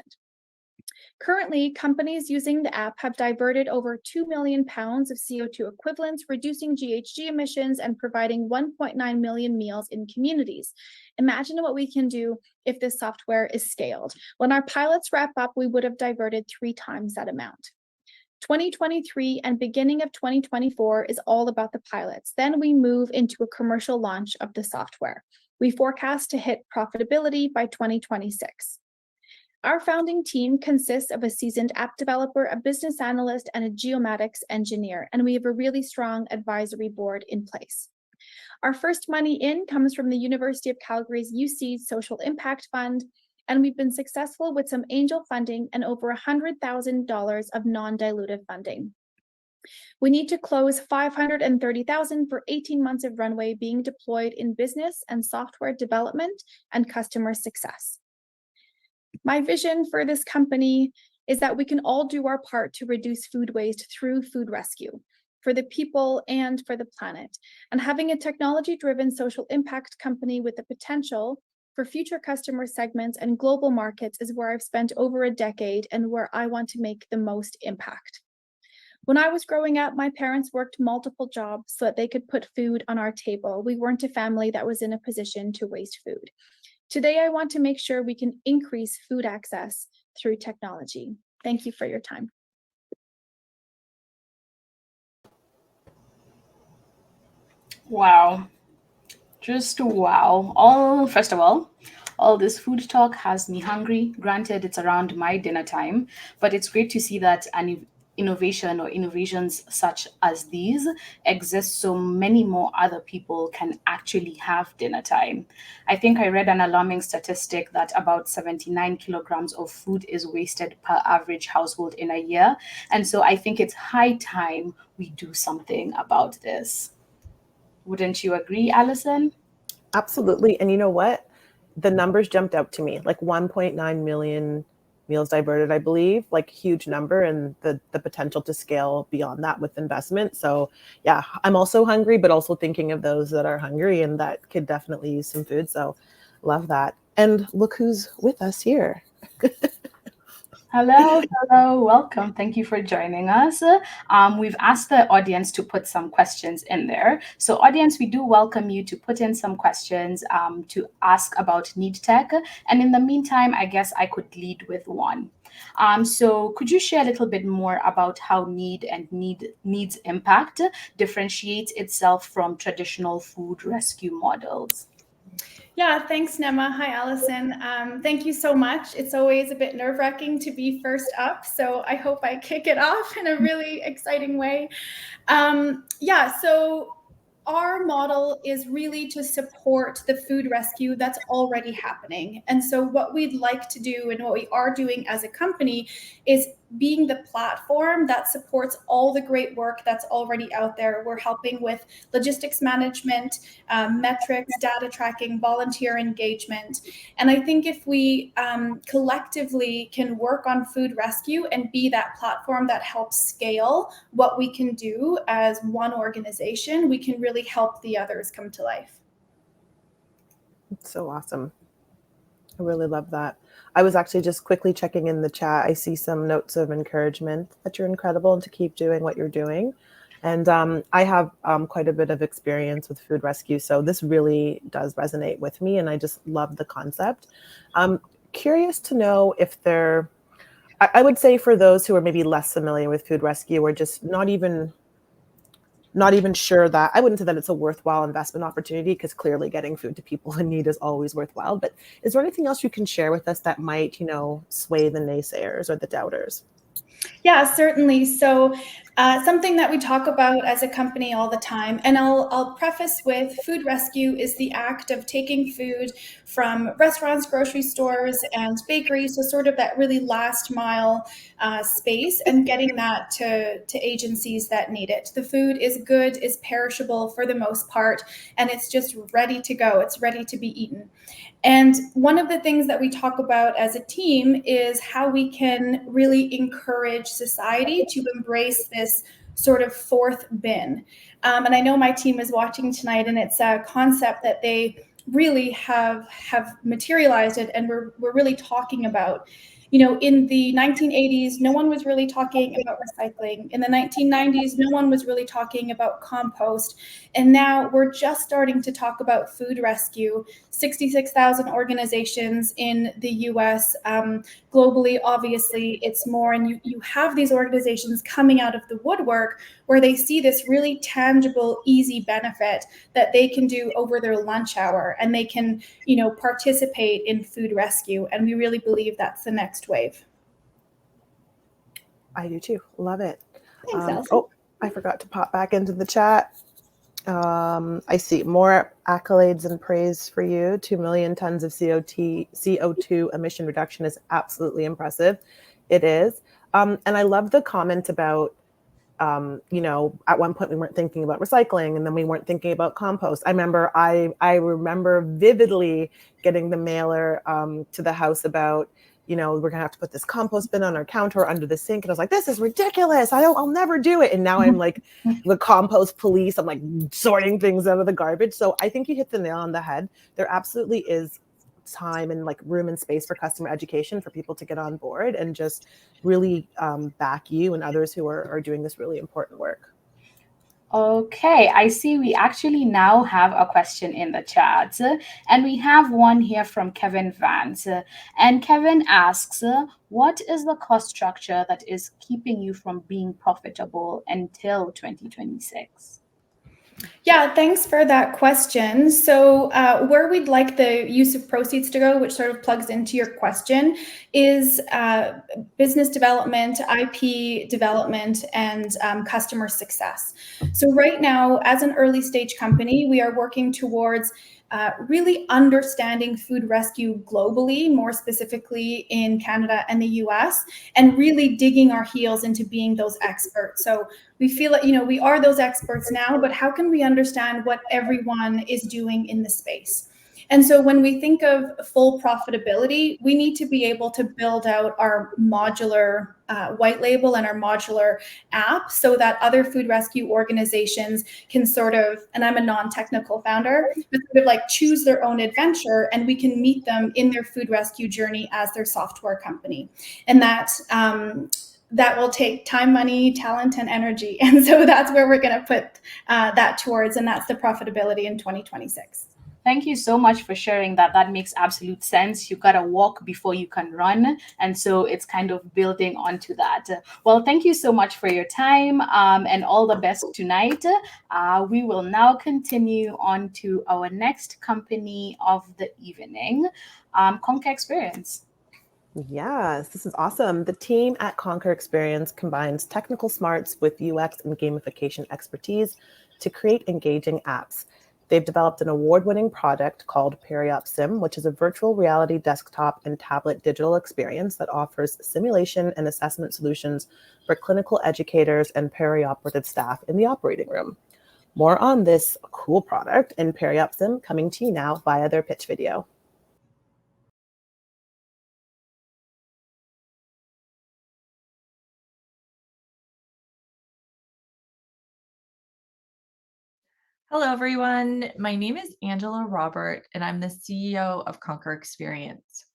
Currently, companies using the app have diverted over 2 million pounds of CO2 equivalents, reducing GHG emissions and providing 1.9 million meals in communities. Imagine what we can do if this software is scaled. When our pilots wrap up, we would have diverted 3 times that amount. 2023 and beginning of 2024 is all about the pilots. Then we move into a commercial launch of the software. We forecast to hit profitability by 2026. Our founding team consists of a seasoned app developer, a business analyst, and a geomatics engineer, and we have a really strong advisory board in place. Our first money in comes from the University of Calgary's UC Social Impact Fund, and we've been successful with some angel funding and over $100,000 of non-dilutive funding. We need to close $530,000 for 18 months of runway being deployed in business and software development and customer success. My vision for this company is that we can all do our part to reduce food waste through food rescue for the people and for the planet. And having a technology-driven social impact company with the potential for future customer segments and global markets is where I've spent over a decade and where I want to make the most impact. When I was growing up, my parents worked multiple jobs so that they could put food on our table. We weren't a family that was in a position to waste food. Today, I want to make sure we can increase food access through technology. Thank you for your time. Wow. Just wow. First of all this food talk has me hungry. Granted, it's around my dinner time, but it's great to see that an innovation or innovations such as these exist so many more other people can actually have dinner time. I think I read an alarming statistic that about 79 kilograms of food is wasted per average household in a year. And so I think it's high time we do something about this. Wouldn't you agree, Alison? Absolutely. And you know what? The numbers jumped out to me, like 1.9 million meals diverted, I believe, like huge number, and the potential to scale beyond that with investment. So yeah, I'm also hungry, but also thinking of those that are hungry and that could definitely use some food. So love that. And look who's with us here. Hello, welcome. Thank you for joining us. We've asked the audience to put some questions in there. So audience, we do welcome you to put in some questions to ask about Need Tech. And in the meantime, I guess I could lead with one. So could you share a little bit more about how Needs Impact differentiates itself from traditional food rescue models? Yeah, thanks, Nema. Hi, Alison. Thank you so much. It's always a bit nerve-wracking to be first up, so I hope I kick it off in a really exciting way. So our model is really to support the food rescue that's already happening. And so what we'd like to do and what we are doing as a company is being the platform that supports all the great work that's already out there. We're helping with logistics management, metrics, data tracking, volunteer engagement. And I think if we collectively can work on food rescue and be that platform that helps scale what we can do as one organization, we can really help the others come to life. It's so awesome. I really love that. I was actually just quickly checking in the chat. I see some notes of encouragement that you're incredible and to keep doing what you're doing. And I have quite a bit of experience with food rescue, so this really does resonate with me, and I just love the concept. I'm curious to know if I would say for those who are maybe less familiar with food rescue or just not even sure that I wouldn't say that it's a worthwhile investment opportunity, because clearly getting food to people in need is always worthwhile. But is there anything else you can share with us that might, sway the naysayers or the doubters? Yeah, certainly. So, something that we talk about as a company all the time, and I'll preface with food rescue is the act of taking food from restaurants, grocery stores, and bakeries, so sort of that really last mile space, and getting that to agencies that need it. The food is good, is perishable for the most part, and it's just ready to go. It's ready to be eaten. And one of the things that we talk about as a team is how we can really encourage society to embrace this sort of fourth bin. And I know my team is watching tonight, and it's a concept that they really have materialized it, and we're really talking about. In the 1980s, no one was really talking about recycling. In the 1990s, no one was really talking about compost. And now we're just starting to talk about food rescue. 66,000 organizations in the US. Globally, obviously, it's more. And you have these organizations coming out of the woodwork where they see this really tangible, easy benefit that they can do over their lunch hour, and they can, participate in food rescue. And we really believe that's the next wave. I do too. Love it. Thanks, Allison. Oh, I forgot to pop back into the chat. I see more accolades and praise for you. 2 million tons of CO2 emission reduction is absolutely impressive. It is. And I love the comment about, at one point we weren't thinking about recycling, and then we weren't thinking about compost. I remember vividly getting the mailer to the house about, we're gonna have to put this compost bin on our counter or under the sink. And I was like, this is ridiculous. I'll never do it. And now I'm like the compost police. I'm like sorting things out of the garbage. So I think you hit the nail on the head. There absolutely is time and like room and space for customer education for people to get on board and just really back you and others who are doing this really important work. Okay, I see we actually now have a question in the chat, and we have one here from Kevin Vance. And Kevin asks, what is the cost structure that is keeping you from being profitable until 2026? Yeah, thanks for that question. So, where we'd like the use of proceeds to go, which sort of plugs into your question, is business development, IP development, and customer success. So, right now, as an early stage company, we are working towards really understanding food rescue globally, more specifically in Canada and the US, and really digging our heels into being those experts. So we feel that, we are those experts now, but how can we understand what everyone is doing in the space? And so when we think of full profitability, we need to be able to build out our modular white label and our modular app so that other food rescue organizations can sort of, and I'm a non-technical founder, but sort of like choose their own adventure, and we can meet them in their food rescue journey as their software company. And that will take time, money, talent, and energy. And so that's where we're going to put that towards, and that's the profitability in 2026. Thank you so much for sharing that. That makes absolute sense. You got to walk before you can run. And so it's kind of building onto that. Well, thank you so much for your time and all the best tonight. We will now continue on to our next company of the evening, Conquer Experience. Yes, this is awesome. The team at Conquer Experience combines technical smarts with UX and gamification expertise to create engaging apps. They've developed an award-winning product called Periop Sim, which is a virtual reality desktop and tablet digital experience that offers simulation and assessment solutions for clinical educators and perioperative staff in the operating room. More on this cool product and Periop Sim coming to you now via their pitch video. Hello, everyone. My name is Angela Robert, and I'm the CEO of Conquer Experience.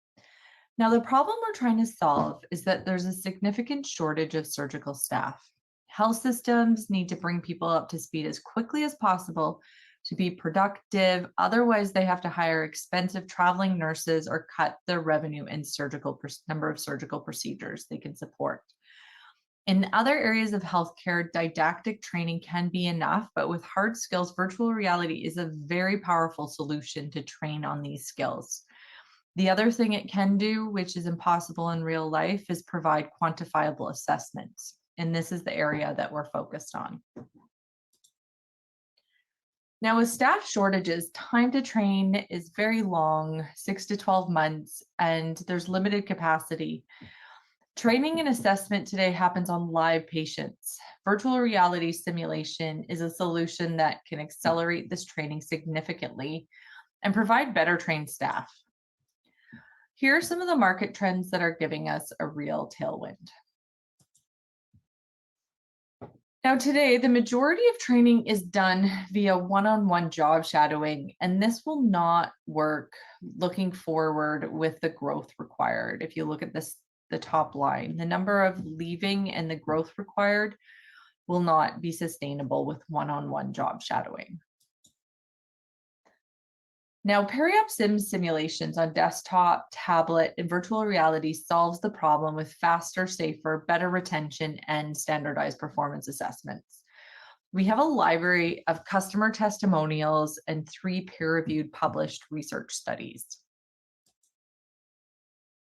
Now, the problem we're trying to solve is that there's a significant shortage of surgical staff. Health systems need to bring people up to speed as quickly as possible to be productive. Otherwise, they have to hire expensive traveling nurses or cut their revenue in number of surgical procedures they can support. In other areas of healthcare, didactic training can be enough, but with hard skills, virtual reality is a very powerful solution to train on these skills. The other thing it can do, which is impossible in real life, is provide quantifiable assessments. And this is the area that we're focused on. Now, with staff shortages, time to train is very long, 6 to 12 months, and there's limited capacity. Training and assessment today happens on live patients. Virtual reality simulation is a solution that can accelerate this training significantly and provide better trained staff. Here are some of the market trends that are giving us a real tailwind. Now, today, the majority of training is done via one-on-one job shadowing, and this will not work looking forward with the growth required. If you look at this, the top line, the number of leaving and the growth required will not be sustainable with one-on-one job shadowing. Now, peri-op simulations on desktop, tablet, and virtual reality solves the problem with faster, safer, better retention, and standardized performance assessments. We have a library of customer testimonials and 3 peer-reviewed published research studies.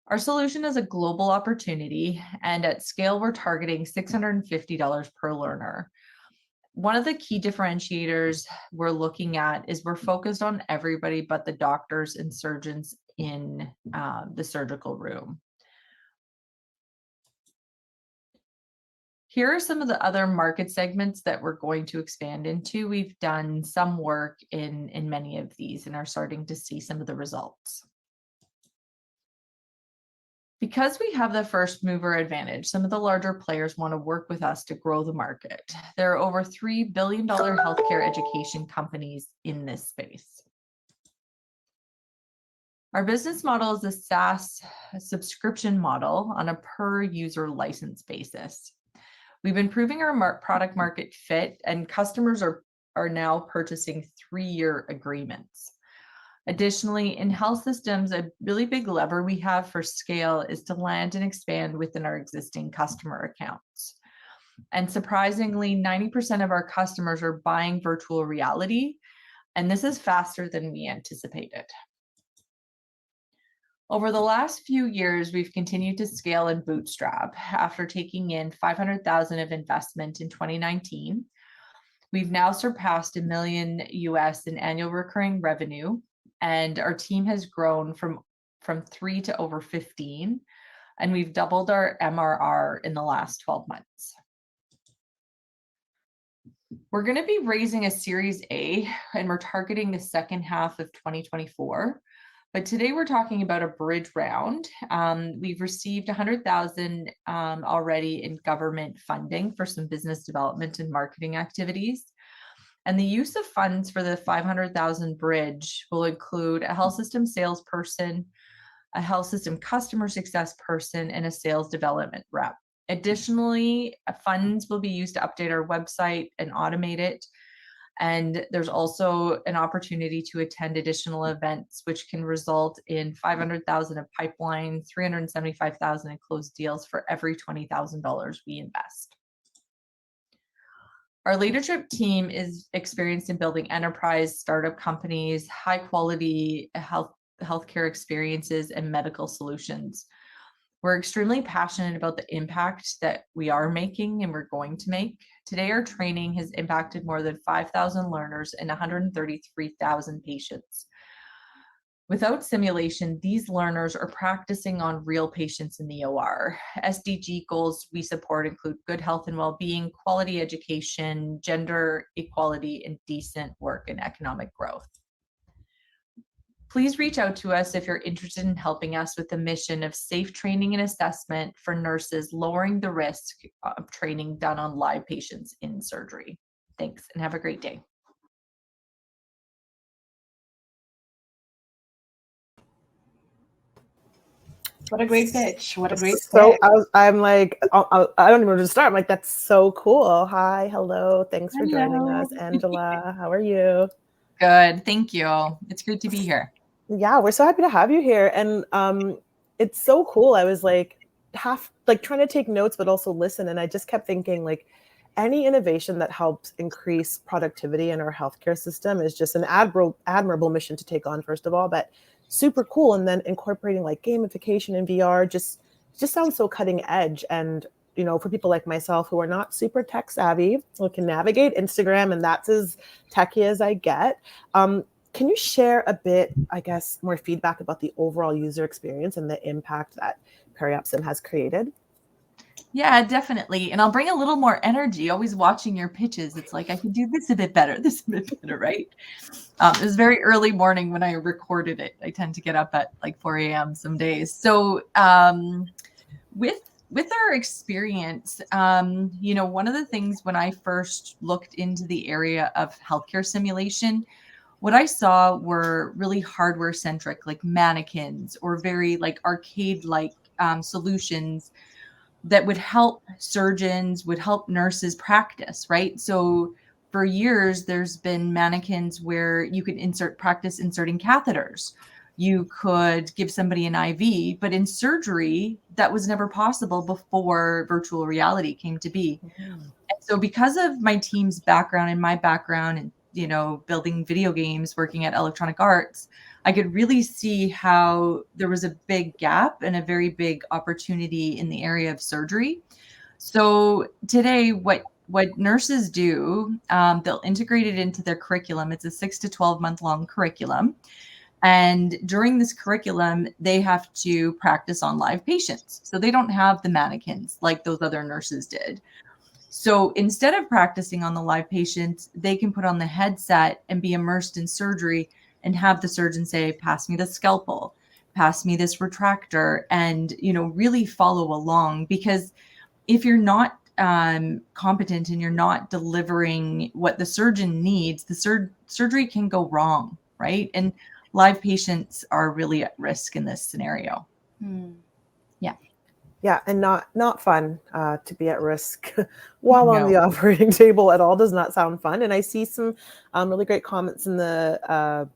Our solution is a global opportunity, and at scale, we're targeting $650 per learner. One of the key differentiators we're looking at is we're focused on everybody but the doctors and surgeons in the surgical room. Here are some of the other market segments that we're going to expand into. We've done some work in many of these and are starting to see some of the results. Because we have the first mover advantage, some of the larger players want to work with us to grow the market. There are over $3 billion healthcare education companies in this space. Our business model is a SaaS subscription model on a per user license basis. We've been proving our product market fit, and customers are now purchasing 3-year agreements. Additionally, in health systems, a really big lever we have for scale is to land and expand within our existing customer accounts. And surprisingly, 90% of our customers are buying virtual reality, and this is faster than we anticipated. Over the last few years, we've continued to scale and bootstrap. After taking in $500,000 of investment in 2019, we've now surpassed $1 million US in annual recurring revenue. And our team has grown from 3 to over 15, and we've doubled our MRR in the last 12 months. We're going to be raising a Series A, and we're targeting the second half of 2024. But today we're talking about a bridge round. We've received $100,000 already in government funding for some business development and marketing activities. And the use of funds for the $500,000 bridge will include a health system salesperson, a health system customer success person, and a sales development rep. Additionally, funds will be used to update our website and automate it. And there's also an opportunity to attend additional events, which can result in $500,000 of pipeline, $375,000 in closed deals for every $20,000 we invest. Our leadership team is experienced in building enterprise startup companies, high quality healthcare experiences, and medical solutions. We're extremely passionate about the impact that we are making and we're going to make. Today, our training has impacted more than 5,000 learners and 133,000 patients. Without simulation, these learners are practicing on real patients in the OR. SDG goals we support include good health and well-being, quality education, gender equality, and decent work and economic growth. Please reach out to us if you're interested in helping us with the mission of safe training and assessment for nurses, lowering the risk of training done on live patients in surgery. Thanks, and have a great day. What a great pitch. What a great So pitch. I'm like, I don't even know where to start. I'm like, that's so cool. Hi, hello. Thanks for joining us. Angela, how are you? Good. Thank you. It's great to be here. Yeah, we're so happy to have you here. And it's so cool. I was like trying to take notes, but also listen. And I just kept thinking like any innovation that helps increase productivity in our healthcare system is just an admirable mission to take on, first of all, but super cool. And then incorporating like gamification and VR just sounds so cutting edge. And, you know, for people like myself who are not super tech savvy, who can navigate Instagram, and that's as techy as I get. Can you share a bit, I guess, more feedback about the overall user experience and the impact that PeriopSim has created? Yeah, definitely. And I'll bring a little more energy, always watching your pitches. It's like, I could do this a bit better, this a bit better, right? It was very early morning when I recorded it. I tend to get up at like 4 a.m. some days. So with our experience, you know, one of the things when I first looked into the area of healthcare simulation, what I saw were really hardware centric, like mannequins or very like arcade like solutions that would help surgeons, would help nurses practice, right? So for years, there's been mannequins where you could practice inserting catheters. You could give somebody an IV, but in surgery, that was never possible before virtual reality came to be. And so because of my team's background and my background and, you know, building video games, working at Electronic Arts, I could really see how there was a big gap and a very big opportunity in the area of surgery. So today, what nurses do, they'll integrate it into their curriculum. It's a 6 to 12 month long curriculum. And during this curriculum, they have to practice on live patients. So they don't have the mannequins like those other nurses did. So instead of practicing on the live patient, they can put on the headset and be immersed in surgery and have the surgeon say, pass me the scalpel, pass me this retractor, and, you know, really follow along. Because if you're not competent and you're not delivering what the surgeon needs, the surgery can go wrong, right? And live patients are really at risk in this scenario. Yeah, and not fun to be at risk while on the operating table at all. Does not sound fun. And I see some really great comments in the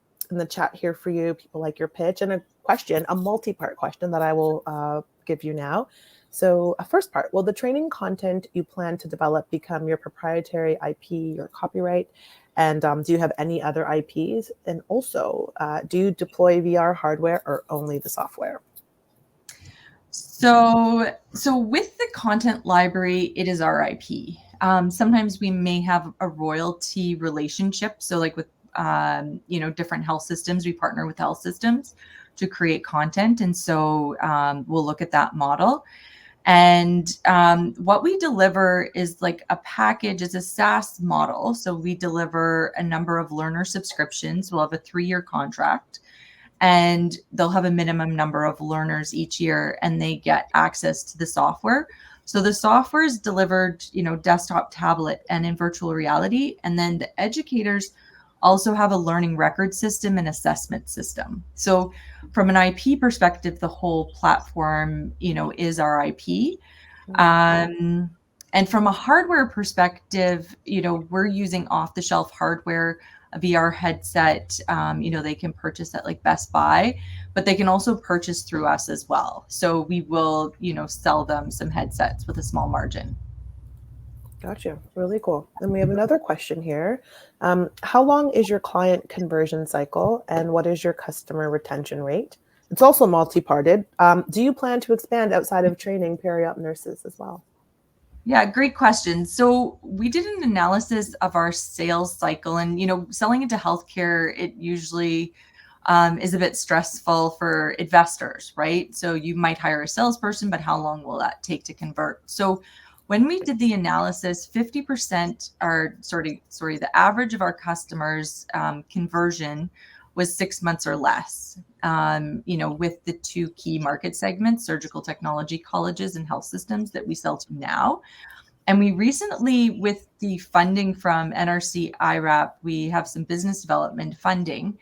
chat here for you. People like your pitch, and a multi-part question that I will give you now. So a first part, will the training content you plan to develop become your proprietary IP or copyright? And do you have any other IPs? And also, do you deploy VR hardware or only the software? So with the content library, it is our IP. Sometimes we may have a royalty relationship. So like with, you know, different health systems, we partner with health systems to create content. And so we'll look at that model. And what we deliver is like a package, it's a SaaS model. So we deliver a number of learner subscriptions. We'll have a 3-year contract. And they'll have a minimum number of learners each year, and they get access to the software. So the software is delivered, you know, desktop, tablet, and in virtual reality. And then the educators also have a learning record system and assessment system. So from an IP perspective, the whole platform, you know, is our IP. And from a hardware perspective, you know, we're using off-the-shelf hardware, a VR headset, you know, they can purchase at like Best Buy, but they can also purchase through us as well. So we will, you know, sell them some headsets with a small margin. Gotcha. Really cool. And we have another question here. How long is your client conversion cycle, and what is your customer retention rate? It's also multi-parted. Do you plan to expand outside of training periop nurses as well? Yeah, great question. So we did an analysis of our sales cycle, and, you know, selling into healthcare, it usually is a bit stressful for investors, right? So you might hire a salesperson, but how long will that take to convert? So when we did the analysis, 50% are the average of our customers conversion was 6 months or less, you know, with the 2 key market segments, surgical technology colleges and health systems that we sell to now. And we recently, with the funding from NRC IRAP, we have some business development funding.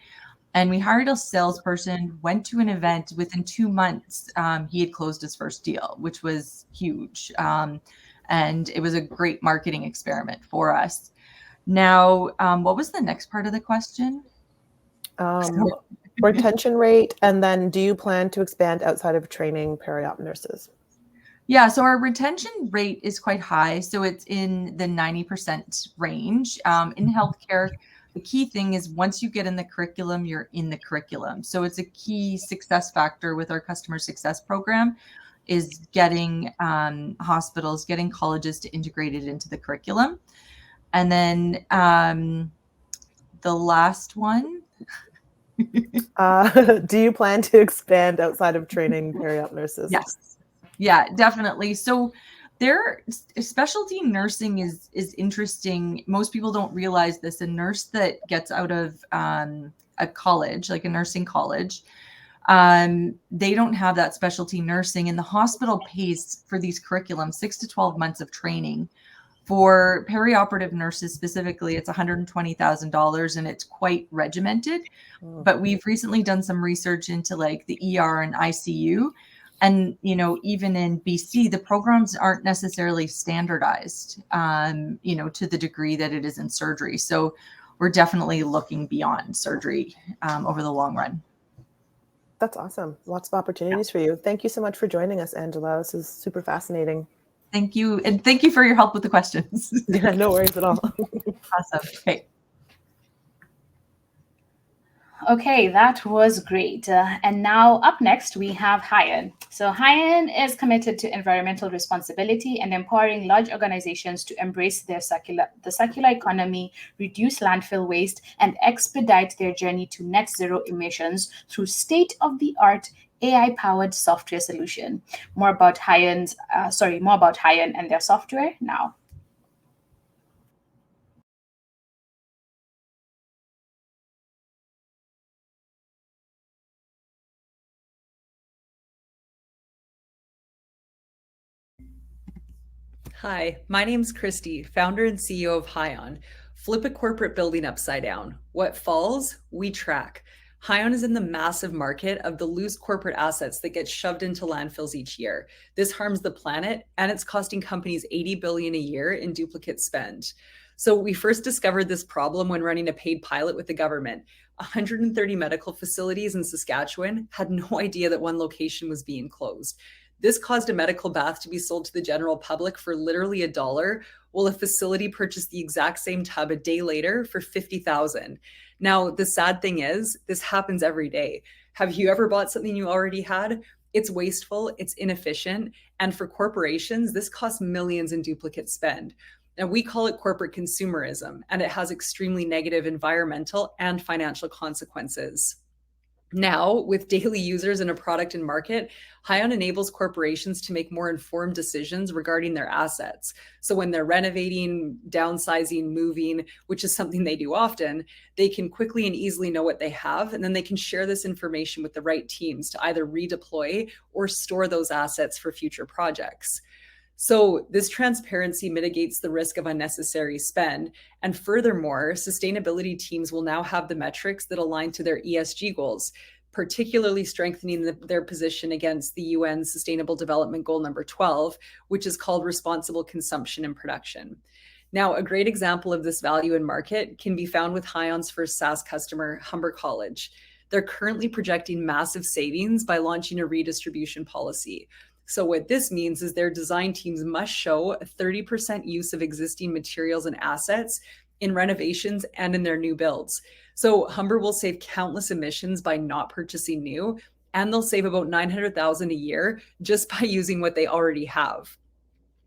And we hired a salesperson, went to an event. Within 2 months, he had closed his first deal, which was huge. And it was a great marketing experiment for us. Now, what was the next part of the question? Retention rate, and then do you plan to expand outside of training peri-op nurses? Yeah, so our retention rate is quite high. So it's in the 90% range. In healthcare, the key thing is once you get in the curriculum, you're in the curriculum. So it's a key success factor with our customer success program is getting hospitals, getting colleges to integrate it into the curriculum. And then the last one. Do you plan to expand outside of training peri-op nurses? Yes. Yeah, definitely. So specialty nursing is interesting. Most people don't realize this. A nurse that gets out of a college, like a nursing college, they don't have that specialty nursing, and the hospital pays for these curriculums 6 to 12 months of training. For perioperative nurses specifically, it's $120,000 and it's quite regimented. But we've recently done some research into like the ER and ICU. And, even in BC, the programs aren't necessarily standardized, to the degree that it is in surgery. So we're definitely looking beyond surgery over the long run. That's awesome. Lots of opportunities for you. Thank you so much for joining us, Angela. This is super fascinating. Thank you. And thank you for your help with the questions. Yeah, no worries at all. Awesome. Okay. Okay, that was great. And now up next, we have Hyan. So Hyan is committed to environmental responsibility and empowering large organizations to embrace the circular economy, reduce landfill waste, and expedite their journey to net zero emissions through state-of-the-art AI-powered software solution. More about Hyan and their software now. Hi, my name's Christy, founder and CEO of Hyan. Flip a corporate building upside down. What falls, we track. Hyan is in the massive market of the loose corporate assets that get shoved into landfills each year. This harms the planet, and it's costing companies $80 billion a year in duplicate spend. So we first discovered this problem when running a paid pilot with the government. 130 medical facilities in Saskatchewan had no idea that one location was being closed. This caused a medical bath to be sold to the general public for literally $1, while a facility purchased the exact same tub a day later for $50,000. Now, the sad thing is, this happens every day. Have you ever bought something you already had? It's wasteful, it's inefficient, and for corporations, this costs millions in duplicate spend. Now, we call it corporate consumerism, and it has extremely negative environmental and financial consequences. Now, with daily users and a product in market, Hyan enables corporations to make more informed decisions regarding their assets. So when they're renovating, downsizing, moving, which is something they do often, they can quickly and easily know what they have, and then they can share this information with the right teams to either redeploy or store those assets for future projects. So this transparency mitigates the risk of unnecessary spend. And furthermore, sustainability teams will now have the metrics that align to their ESG goals, particularly strengthening their position against the UN Sustainable Development Goal number 12, which is called responsible consumption and production. Now, a great example of this value in market can be found with Hyan's first SaaS customer, Humber College. They're currently projecting massive savings by launching a redistribution policy. So what this means is their design teams must show a 30% use of existing materials and assets in renovations and in their new builds. So Humber will save countless emissions by not purchasing new, and they'll save about $900,000 a year just by using what they already have.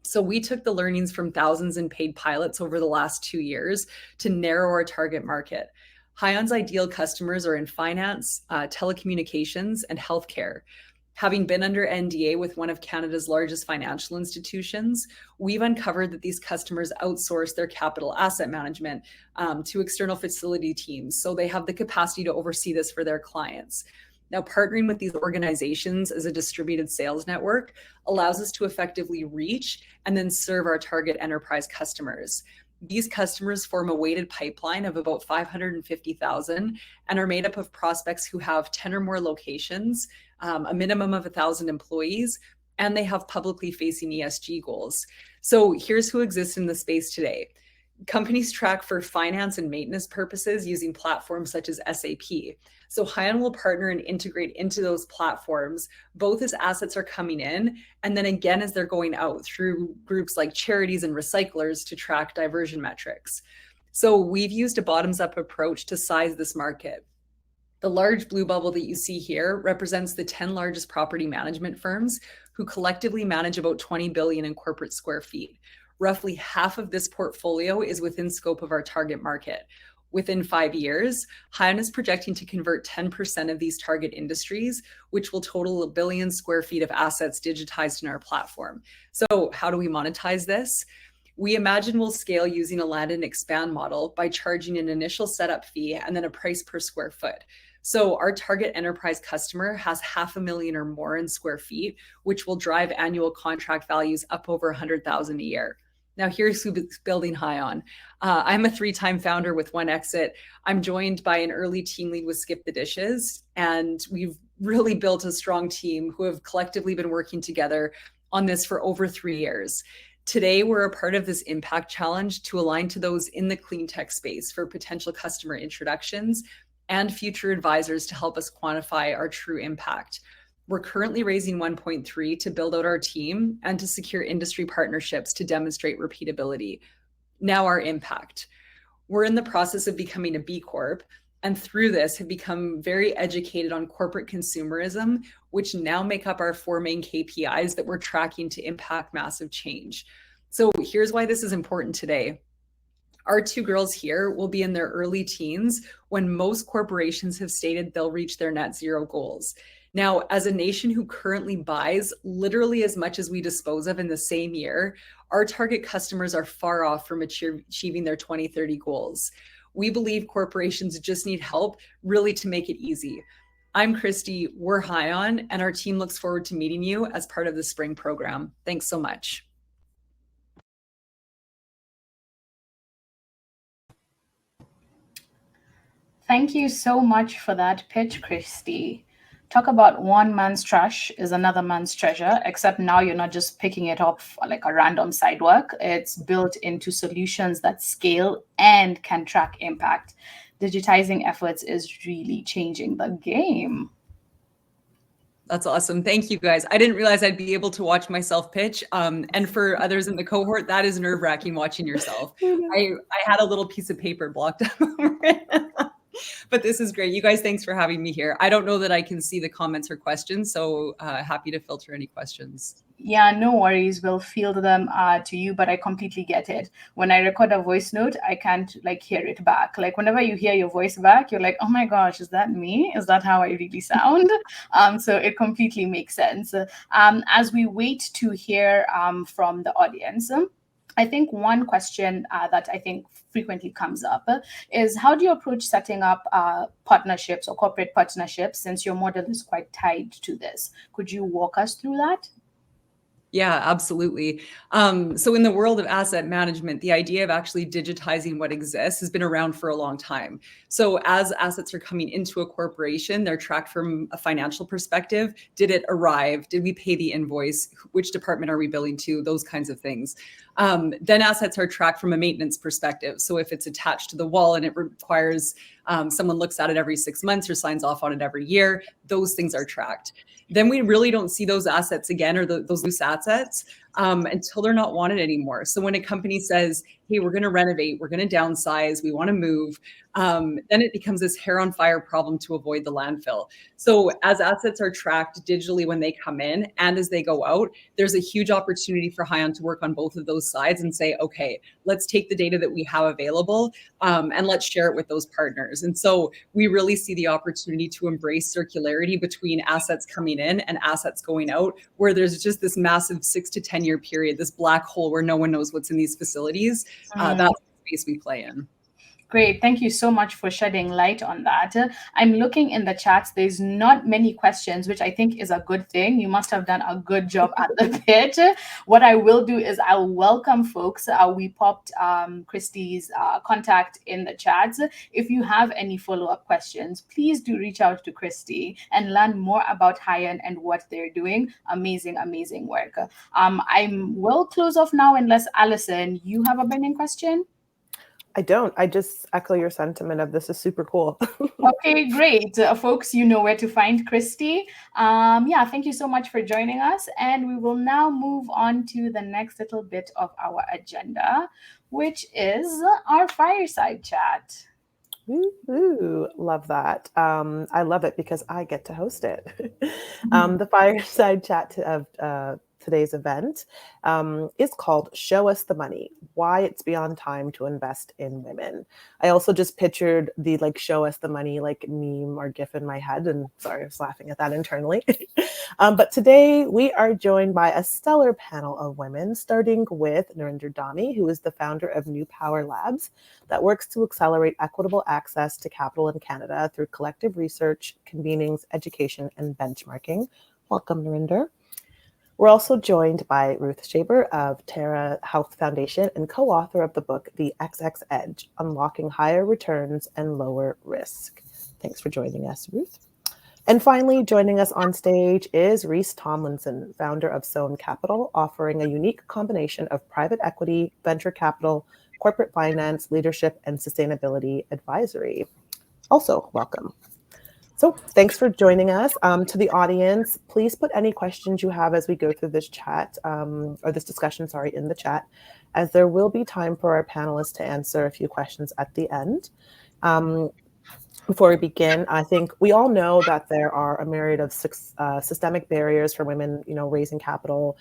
So we took the learnings from thousands in paid pilots over the last 2 years to narrow our target market. Hyan's ideal customers are in finance, telecommunications, and healthcare. Having been under NDA with one of Canada's largest financial institutions, we've uncovered that these customers outsource their capital asset management to external facility teams, so they have the capacity to oversee this for their clients. Now, partnering with these organizations as a distributed sales network allows us to effectively reach and then serve our target enterprise customers. These customers form a weighted pipeline of about 550,000 and are made up of prospects who have 10 or more locations, a minimum of 1,000 employees, and they have publicly facing ESG goals. So here's who exists in the space today. Companies track for finance and maintenance purposes using platforms such as SAP. So Hyon will partner and integrate into those platforms, both as assets are coming in, and then again as they're going out through groups like charities and recyclers to track diversion metrics. So we've used a bottoms-up approach to size this market. The large blue bubble that you see here represents the 10 largest property management firms who collectively manage about 20 billion in corporate square feet. Roughly half of this portfolio is within scope of our target market. Within 5 years, Hyon is projecting to convert 10% of these target industries, which will total 1 billion square feet of assets digitized in our platform. So how do we monetize this? We imagine we'll scale using a land and expand model by charging an initial setup fee and then a price per square foot. So our target enterprise customer has 500,000 or more in square feet, which will drive annual contract values up over 100,000 a year. Now here's who's building Hyon. I'm a 3-time founder with 1 exit. I'm joined by an early team lead with Skip the Dishes, and we've really built a strong team who have collectively been working together on this for over 3 years. Today, we're a part of this impact challenge to align to those in the clean tech space for potential customer introductions and future advisors to help us quantify our true impact. We're currently raising 1.3 to build out our team and to secure industry partnerships to demonstrate repeatability. Now our impact. We're in the process of becoming a B Corp, and through this have become very educated on corporate consumerism, which now make up our 4 main KPIs that we're tracking to impact massive change. So here's why this is important today. Our 2 girls here will be in their early teens when most corporations have stated they'll reach their net zero goals. Now, as a nation who currently buys literally as much as we dispose of in the same year, our target customers are far off from achieving their 2030 goals. We believe corporations just need help really to make it easy. I'm Christy, we're Hyon, and our team looks forward to meeting you as part of the spring program. Thanks so much. Thank you so much for that pitch, Christy. Talk about one man's trash is another man's treasure, except now you're not just picking it up like a random side work. It's built into solutions that scale and can track impact. Digitizing efforts is really changing the game. That's awesome. Thank you, guys. I didn't realize I'd be able to watch myself pitch. And for others in the cohort, that is nerve-wracking watching yourself. I had a little piece of paper blocked up over it. But this is great. You guys, thanks for having me here. I don't know that I can see the comments or questions, so happy to filter any questions. Yeah, no worries. We'll field them to you, but I completely get it. When I record a voice note, I can't hear it back. Like whenever you hear your voice back, you're like, oh my gosh, is that me? Is that how I really sound? So it completely makes sense. As we wait to hear from the audience, I think one question that I think frequently comes up is how do you approach setting up partnerships or corporate partnerships since your model is quite tied to this? Could you walk us through that? Yeah, absolutely. So in the world of asset management, the idea of actually digitizing what exists has been around for a long time. So as assets are coming into a corporation, they're tracked from a financial perspective. Did it arrive? Did we pay the invoice? Which department are we billing to? Those kinds of things. Then assets are tracked from a maintenance perspective. So if it's attached to the wall and it requires someone looks at it every 6 months or signs off on it every year, those things are tracked. Then we really don't see those assets again or those loose assets until they're not wanted anymore. So when a company says, hey, we're going to renovate, we're going to downsize, we want to move, then it becomes this hair on fire problem to avoid the landfill. So as assets are tracked digitally when they come in and as they go out, there's a huge opportunity for Hyon to work on both of those sides and say, okay, let's take the data that we have available and let's share it with those partners. And so we really see the opportunity to embrace circularity between assets coming in and assets going out, where there's just this massive 6 to 10 year period, this black hole where no one knows what's in these facilities. That's the space we play in. Great. Thank you so much for shedding light on that. I'm looking in the chats. There's not many questions, which I think is a good thing. You must have done a good job at the pitch. What I will do is I'll welcome folks. We popped Christy's contact in the chats. If you have any follow-up questions, please do reach out to Christy and learn more about Hyan and what they're doing. Amazing, amazing work. I will close off now unless, Alison, you have a burning question? I don't. I just echo your sentiment of this is super cool. Okay, great. Folks, you know where to find Christy. Yeah, thank you so much for joining us. And we will now move on to the next little bit of our agenda, which is our fireside chat. Ooh, love that. I love it because I get to host it. The fireside chat of today's event is called Show Us the Money, Why It's Beyond Time to Invest in Women. I also just pictured the show us the money meme or gif in my head, and sorry, I was laughing at that internally. But today we are joined by a stellar panel of women, starting with Narinder Dhami, who is the founder of New Power Labs that works to accelerate equitable access to capital in Canada through collective research, convenings, education, and benchmarking. Welcome, Narinder. We're also joined by Ruth Shaber of Terra Health Foundation and co-author of the book, The XX Edge, Unlocking Higher Returns and Lower Risk. Thanks for joining us, Ruth. And finally, joining us on stage is Reece Tomlinson, founder of Sown Capital, offering a unique combination of private equity, venture capital, corporate finance, leadership, and sustainability advisory. Also, welcome. So thanks for joining us. To the audience, please put any questions you have as we go through this chat, or this discussion, in the chat, as there will be time for our panelists to answer a few questions at the end. Before we begin, I think we all know that there are a myriad of systemic barriers for women, raising capital.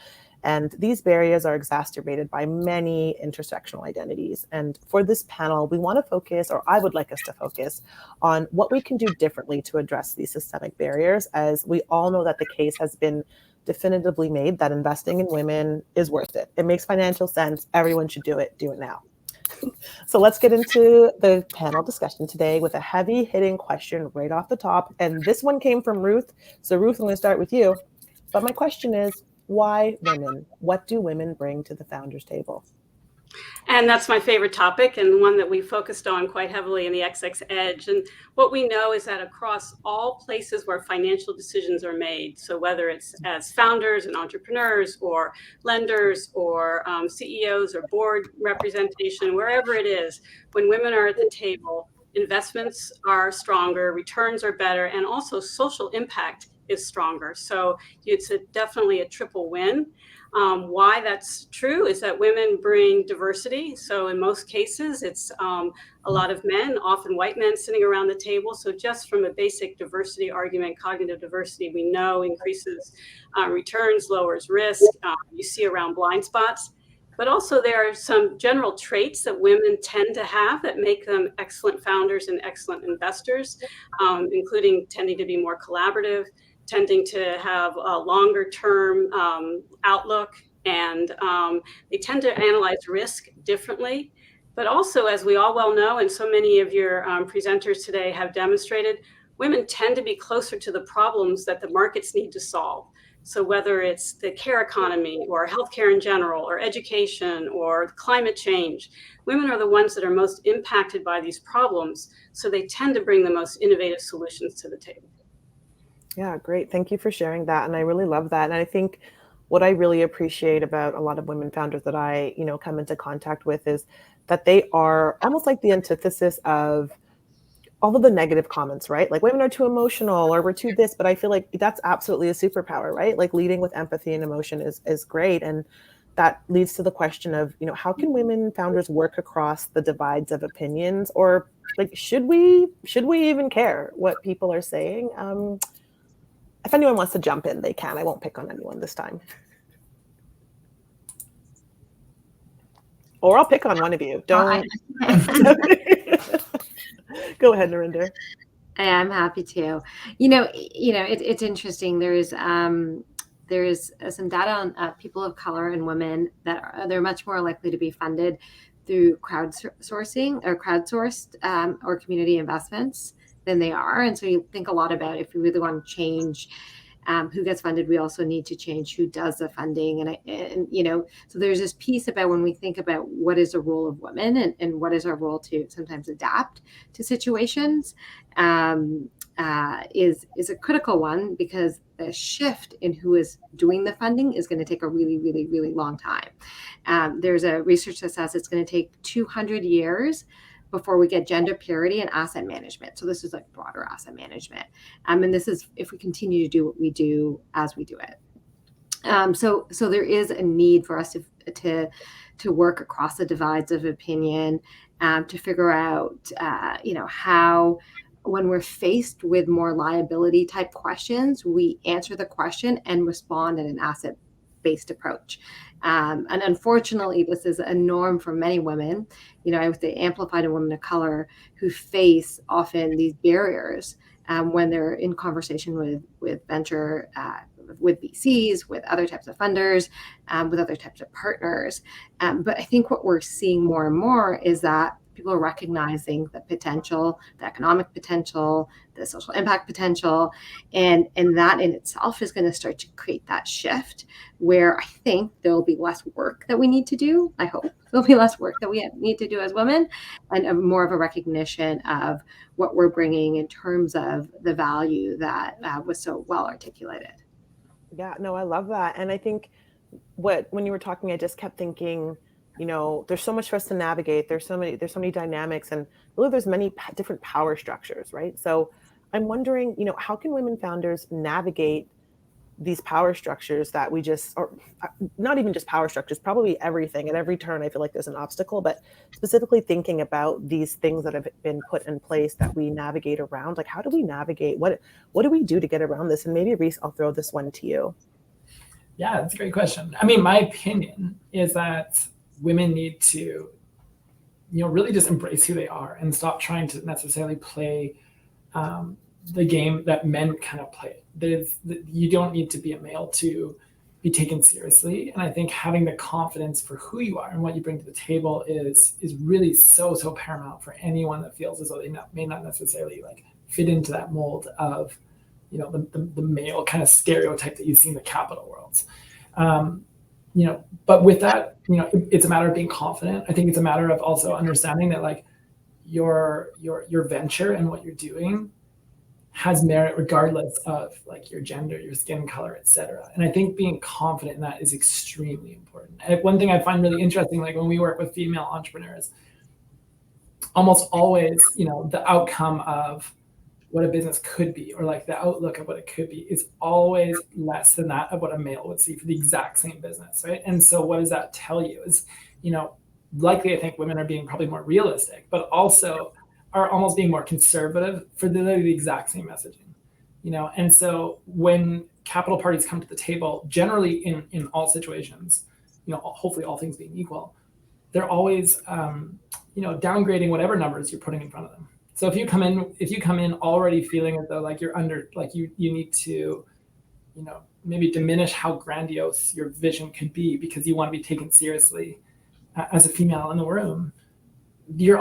And these barriers are exacerbated by many intersectional identities. And for this panel, we want to focus, or I would like us to focus, on what we can do differently to address these systemic barriers, as we all know that the case has been definitively made that investing in women is worth it. It makes financial sense. Everyone should do it. Do it now. So let's get into the panel discussion today with a heavy-hitting question right off the top. And this one came from Ruth. So Ruth, I'm going to start with you. But my question is, why women? What do women bring to the founders table? And that's my favorite topic, and one that we focused on quite heavily in the XX Edge. And what we know is that across all places where financial decisions are made, so whether it's as founders and entrepreneurs or lenders or CEOs or board representation, wherever it is, when women are at the table, investments are stronger, returns are better, and also social impact is stronger. So it's definitely a triple win. Why that's true is that women bring diversity. So in most cases, it's a lot of men, often white men, sitting around the table. So just from a basic diversity argument, cognitive diversity, we know increases returns, lowers risk. You see around blind spots. But also there are some general traits that women tend to have that make them excellent founders and excellent investors, including tending to be more collaborative, tending to have a longer term outlook, and they tend to analyze risk differently. But also, as we all well know, and so many of your presenters today have demonstrated, women tend to be closer to the problems that the markets need to solve. So whether it's the care economy or healthcare in general or education or climate change, women are the ones that are most impacted by these problems. So they tend to bring the most innovative solutions to the table. Yeah, great. Thank you for sharing that. And I really love that. And I think what I really appreciate about a lot of women founders that I, come into contact with is that they are almost like the antithesis of all of the negative comments, right? Like women are too emotional or we're too this, but I feel like that's absolutely a superpower, right? Like leading with empathy and emotion is great. And that leads to the question of, how can women founders work across the divides of opinions, or should we even care what people are saying? If anyone wants to jump in, they can. I won't pick on anyone this time. Or I'll pick on one of you. Don't. Go ahead, Narinder. I'm happy to. It's interesting. There is some data on people of color and women that they're much more likely to be funded through crowdsourcing or crowdsourced or community investments than they are. And so you think a lot about if we really want to change who gets funded, we also need to change who does the funding. And you know, so there's this piece about when we think about what is the role of women and what is our role to sometimes adapt to situations is a critical one, because the shift in who is doing the funding is going to take a really, really, really long time. There's a research that says it's going to take 200 years before we get gender parity in asset management. So this is like broader asset management. And this is if we continue to do what we do as we do it. So there is a need for us to work across the divides of opinion, to figure out, you know, how, when we're faced with more liability type questions, we answer the question and respond in an asset-based approach. And unfortunately, this is a norm for many women. You know, I would say amplified in women of color who face often these barriers when they're in conversation with venture, with VCs, with other types of funders, with other types of partners. But I think what we're seeing more and more is that people are recognizing the potential, the economic potential, the social impact potential, and that in itself is going to start to create that shift where I think there'll be less work that we need to do. I hope there'll be less work that we need to do as women, and more of a recognition of what we're bringing in terms of the value that was so well articulated. Yeah, no, I love that. And I think when you were talking, I just kept thinking, you know, there's so much for us to navigate. There's so many dynamics, and really there's many different power structures, right? So I'm wondering, you know, how can women founders navigate these power structures that we just, or not even just power structures, probably everything. At every turn, I feel like there's an obstacle, but specifically thinking about these things that have been put in place that we navigate around, like how do we navigate? What do we do to get around this? And maybe Reece, I'll throw this one to you. Yeah, that's a great question. I mean, my opinion is that women need to, you know, really just embrace who they are and stop trying to necessarily play the game that men kind of play. You don't need to be a male to be taken seriously. And I think having the confidence for who you are and what you bring to the table is really so paramount for anyone that feels as though they may not necessarily like fit into that mold of, you know, the male kind of stereotype that you see in the capital worlds. You know, but with that, you know, it's a matter of being confident. I think it's a matter of also understanding that like your venture and what you're doing has merit regardless of like your gender, your skin color, etc. And I think being confident in that is extremely important. And one thing I find really interesting, like when we work with female entrepreneurs, almost always, you know, the outcome of what a business could be, or like the outlook of what it could be, is always less than that of what a male would see for the exact same business, right? And so what does that tell you is, you know, likely I think women are being probably more realistic, but also are almost being more conservative for the exact same messaging, you know? And so when capital parties come to the table, generally in all situations, you know, hopefully all things being equal, they're always, you know, downgrading whatever numbers you're putting in front of them. So if you come in already feeling as though like you're under, like you need to, you know, maybe diminish how grandiose your vision could be because you want to be taken seriously as a female in the room, your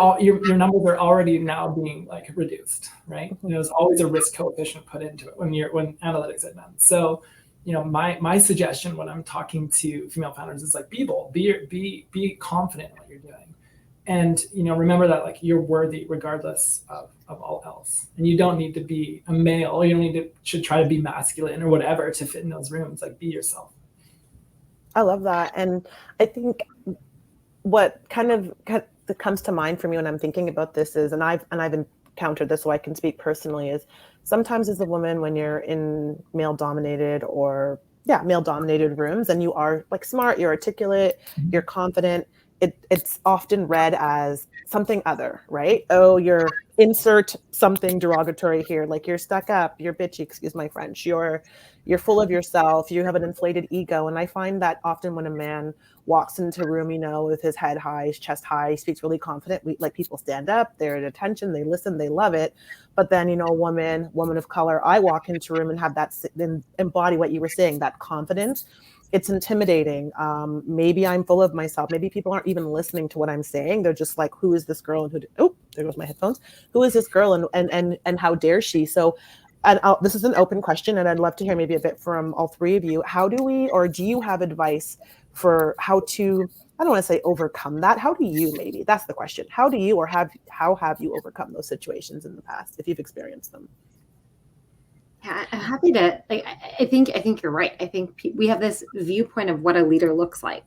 numbers are already now being like reduced, right? You know, there's always a risk coefficient put into it when analytics are done. So, you know, my suggestion when I'm talking to female founders is like, be bold, be confident in what you're doing. And, you know, remember that like you're worthy regardless of all else. And you don't need to be a male, or you don't should try to be masculine or whatever to fit in those rooms. Like, be yourself. I love that. And I think what kind of that comes to mind for me when I'm thinking about this is, and I've encountered this, so I can speak personally, is sometimes as a woman, when you're in male dominated rooms and you are like smart, you're articulate, you're confident, it's often read as something other, right? Oh, you're insert something derogatory here, like you're stuck up, you're bitchy, excuse my French, you're full of yourself, you have an inflated ego. And I find that often when a man walks into a room, you know, with his head high, his chest high, he speaks really confident, like people stand up, they're at attention, they listen, they love it. But then, you know, a woman of color, I walk into a room and have that, then embody what you were saying, that confidence. it's intimidating. Maybe I'm full of myself. Maybe people aren't even listening to what I'm saying. They're just like, who is this girl? And there goes my headphones. Who is this girl? And how dare she? So, and this is an open question, and I'd love to hear maybe a bit from all three of you. How do we, or do you have advice for how to, I don't want to say overcome that. How do you, maybe that's the question. How do you, or how have you overcome those situations in the past, if you've experienced them? Yeah, I'm happy to. Like, I think you're right. I think we have this viewpoint of what a leader looks like,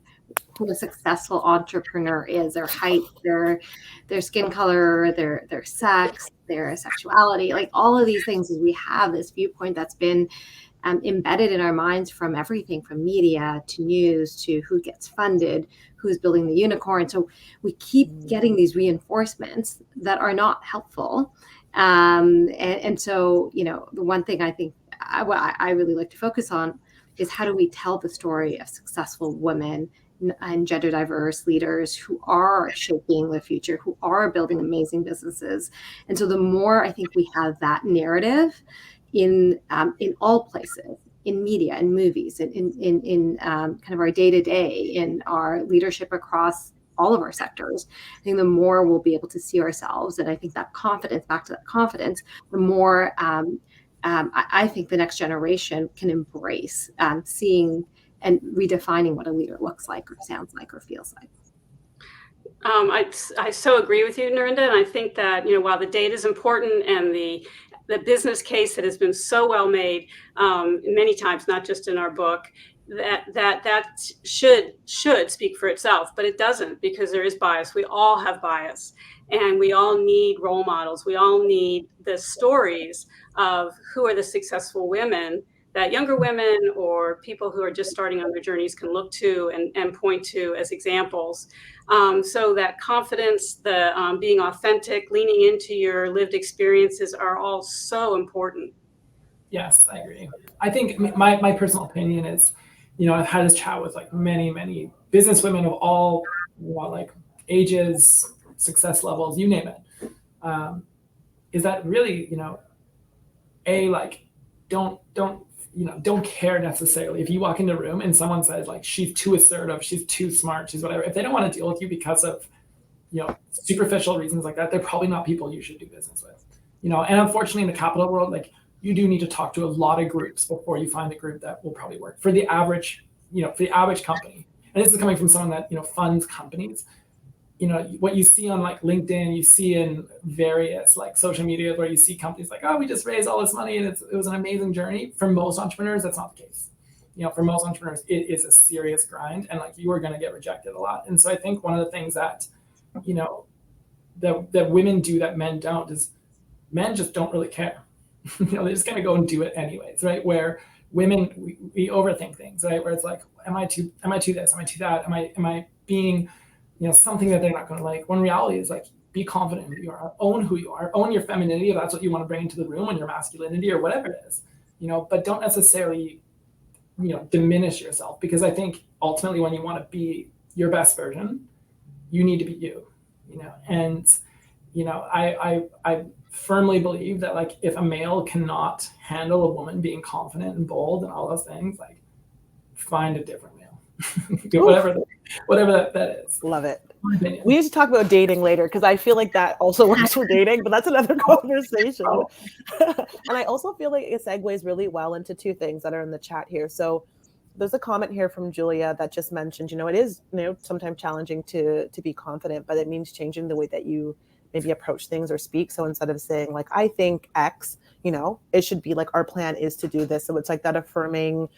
who a successful entrepreneur is, their height, their skin color, their sex, their sexuality, like all of these things. Is we have this viewpoint that's been embedded in our minds from everything from media to news to who gets funded, who's building the unicorn. So we keep getting these reinforcements that are not helpful. And so, you know, the one thing I think I really like to focus on is how do we tell the story of successful women and gender diverse leaders who are shaping the future, who are building amazing businesses. And so the more I think we have that narrative in all places, in media and movies, in kind of our day-to-day, in our leadership across all of our sectors, I think the more we'll be able to see ourselves. And I think that confidence, back to that confidence, the more I think the next generation can embrace seeing and redefining what a leader looks like or sounds like or feels like. I so agree with you, Narinder, and I think that, you know, while the data is important and the business case that has been so well made many times, not just in our book, that should speak for itself, but it doesn't, because there is bias. We all have bias, and we all need role models. We all need the stories of who are the successful women that younger women or people who are just starting on their journeys can look to and point to as examples. So that confidence, the being authentic, leaning into your lived experiences are all so important. Yes, I agree. I think my personal opinion is, you know, I've had this chat with like many business women of all, like ages, success levels, you name it. Is that really, you know, like don't care necessarily if you walk in the room and someone says like she's too assertive, she's too smart, she's whatever. If they don't want to deal with you because of, you know, superficial reasons like that, they're probably not people you should do business with. You know, and unfortunately in the capital world, like you do need to talk to a lot of groups before you find a group that will probably work for the average, you know, for the average company. And this is coming from someone that, you know, funds companies. You know, what you see on like LinkedIn, you see in various like social media where you see companies like, oh, we just raised all this money and it was an amazing journey. For most entrepreneurs, that's not the case. You know, for most entrepreneurs, it is a serious grind, and like you are going to get rejected a lot. And so I think one of the things that, you know, that women do that men don't is men just don't really care. You know, they're just going to go and do it anyways, right? Where women, we overthink things, right? Where it's like, am I too this? Am I too that? Am I being, you know, something that they're not going to like? When reality is like, be confident in who you are, own who you are, own your femininity if that's what you want to bring into the room, and your masculinity or whatever it is, you know, but don't necessarily, you know, diminish yourself, because I think ultimately when you want to be your best version, you need to be you know, and, you know, I firmly believe that like if a male cannot handle a woman being confident and bold and all those things, like find a different male. whatever that is. Love it. We need to talk about dating later, because I feel like that also works for dating, but that's another conversation. And I also feel like it segues really well into two things that are in the chat here. So there's a comment here from Julia that just mentioned, you know, it is, you know, sometimes challenging to be confident, but it means changing the way that you maybe approach things or speak. So instead of saying like, I think X, you know, it should be like, our plan is to do this. So it's like that affirming,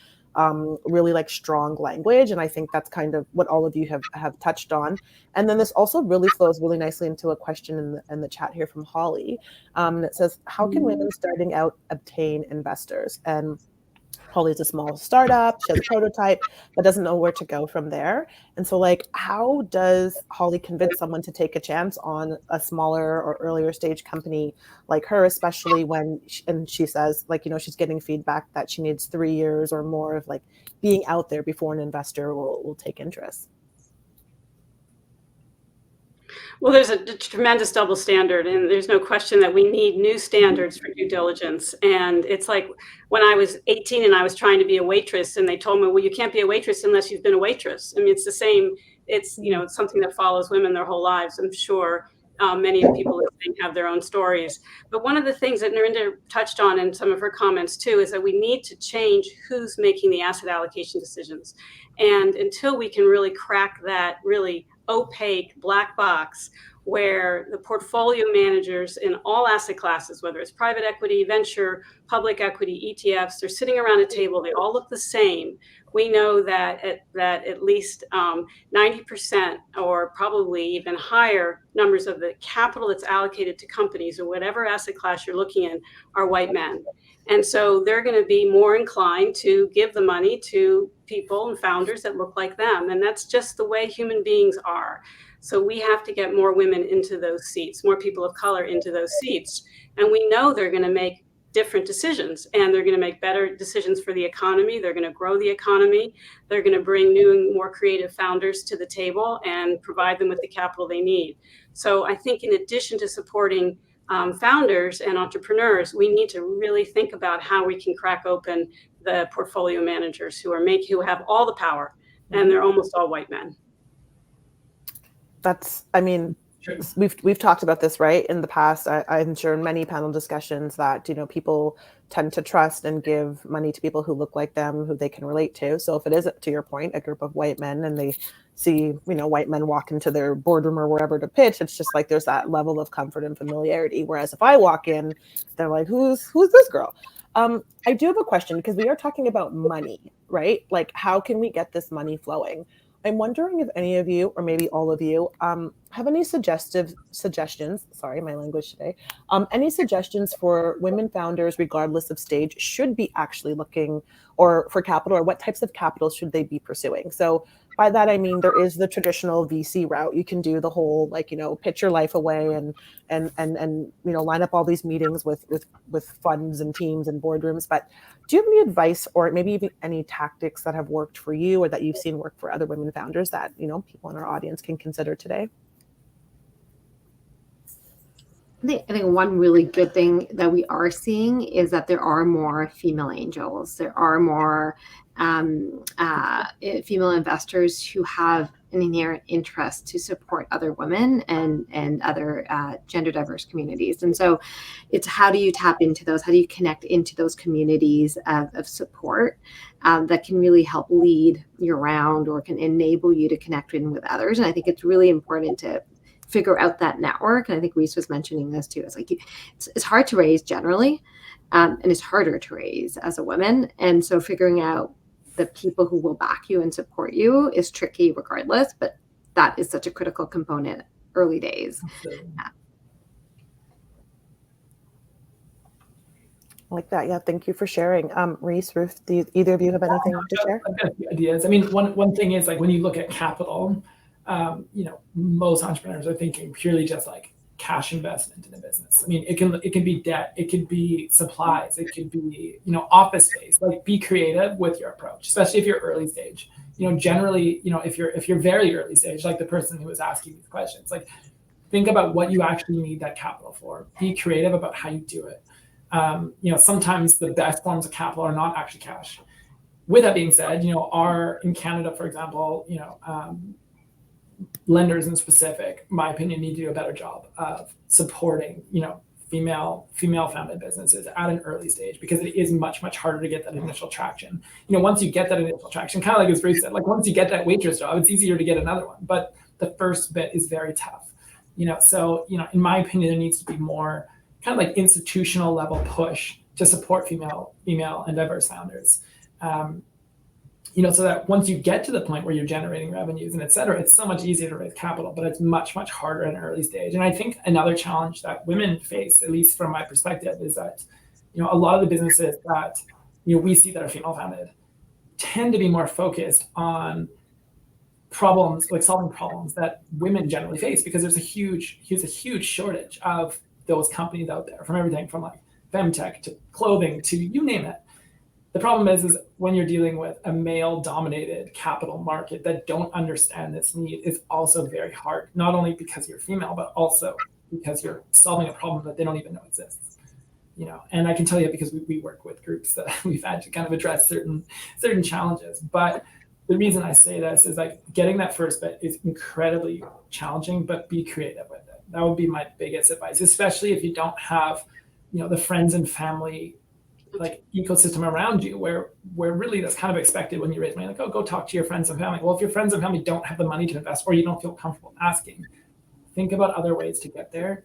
really like strong language. And I think that's kind of what all of you have touched on. And then this also really flows really nicely into a question in the chat here from Holly. It says, how can women starting out obtain investors? And Holly's a small startup, she has a prototype, but doesn't know where to go from there. And so like, how does Holly convince someone to take a chance on a smaller or earlier stage company like her, especially when, and she says like, you know, she's getting feedback that she needs 3 years or more of like being out there before an investor will take interest? Well, there's a tremendous double standard, and there's no question that we need new standards for due diligence. And it's like when I was 18 and I was trying to be a waitress, and they told me, well, you can't be a waitress unless you've been a waitress. I mean, it's the same. It's, it's something that follows women their whole lives. I'm sure many of the people listening have their own stories. But one of the things that Narinder touched on in some of her comments too is that we need to change who's making the asset allocation decisions. And until we can really crack that really opaque black box where the portfolio managers in all asset classes, whether it's private equity, venture, public equity, ETFs, they're sitting around a table, they all look the same. We know that at least 90% or probably even higher numbers of the capital that's allocated to companies or whatever asset class you're looking in are white men. And so they're going to be more inclined to give the money to people and founders that look like them. And that's just the way human beings are. So we have to get more women into those seats, more people of color into those seats. And we know they're going to make different decisions, and they're going to make better decisions for the economy. They're going to grow the economy. They're going to bring new and more creative founders to the table and provide them with the capital they need. So I think in addition to supporting founders and entrepreneurs, we need to really think about how we can crack open the portfolio managers who have all the power, and they're almost all white men. We've talked about this, right, in the past. I'm sure in many panel discussions that, people tend to trust and give money to people who look like them, who they can relate to. So if it is, to your point, a group of white men and they see, white men walk into their boardroom or wherever to pitch, it's just like there's that level of comfort and familiarity. Whereas if I walk in, they're like, who's this girl? I do have a question, because we are talking about money, right? Like, how can we get this money flowing? I'm wondering if any of you, or maybe all of you, have any suggestions, sorry, my language today, any suggestions for women founders, regardless of stage, should be actually looking or for capital, or what types of capital should they be pursuing? So by that, I mean, there is the traditional VC route. You can do the whole, pitch your life away and line up all these meetings with funds and teams and boardrooms. But do you have any advice, or maybe even any tactics that have worked for you, or that you've seen work for other women founders that, people in our audience can consider today? I think one really good thing that we are seeing is that there are more female angels. There are more female investors who have an inherent interest to support other women and other gender diverse communities. And so it's, how do you tap into those? How do you connect into those communities of support that can really help lead your round, or can enable you to connect in with others? And I think it's really important to figure out that network. And I think Reece was mentioning this too. It's like, it's hard to raise generally, and it's harder to raise as a woman. And so figuring out the people who will back you and support you is tricky regardless, but that is such a critical component early days. I like that. Yeah, thank you for sharing. Reece, Ruth, do either of you have anything to share? I've got a few ideas. I mean, one thing is, like, when you look at capital, most entrepreneurs are thinking purely just like cash investment in a business. I mean, it can be debt, it could be supplies, it could be, office space. Like, be creative with your approach, especially if you're early stage. Generally, if you're very early stage, like the person who was asking these questions, like, think about what you actually need that capital for. Be creative about how you do it. Sometimes the best forms of capital are not actually cash. With that being said, in Canada, for example, lenders in specific, my opinion, need to do a better job of supporting, female founded businesses at an early stage, because it is much, much harder to get that initial traction. Once you get that initial traction, kind of like as Ruth said, like, once you get that waitress job, it's easier to get another one. But the first bit is very tough. So, in my opinion, there needs to be more kind of like institutional level push to support female and diverse founders. So that once you get to the point where you're generating revenues and et cetera, it's so much easier to raise capital, but it's much, much harder at an early stage. And I think another challenge that women face, at least from my perspective, is that, a lot of the businesses that, we see that are female founded tend to be more focused on problems, like solving problems that women generally face, because there's a huge shortage of those companies out there, from everything from like femtech to clothing to you name it. the problem is when you're dealing with a male-dominated capital market that don't understand this need, is also very hard. Not only because you're female, but also because you're solving a problem that they don't even know exists. And I can tell you because we work with groups that we've had to kind of address certain challenges. But the reason I say this is like getting that first bit is incredibly challenging, but be creative with it. That would be my biggest advice, especially if you don't have, the friends and family like ecosystem around you where really that's kind of expected when you raise money, like, oh, go talk to your friends and family. Well, if your friends and family don't have the money to invest or you don't feel comfortable asking, think about other ways to get there.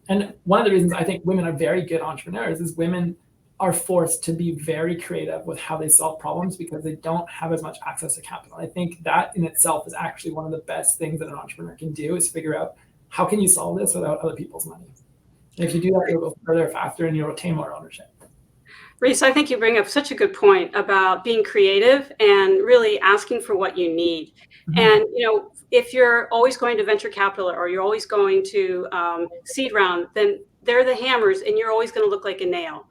And one of the reasons I think women are very good entrepreneurs is women are forced to be very creative with how they solve problems because they don't have as much access to capital. I think that in itself is actually one of the best things that an entrepreneur can do is figure out how can you solve this without other people's money. And if you do that, you'll go further, faster, and you'll retain more ownership. Reece, I think you bring up such a good point about being creative and really asking for what you need. Mm-hmm. And, if you're always going to venture capital or you're always going to seed round, then they're the hammers and you're always going to look like a nail.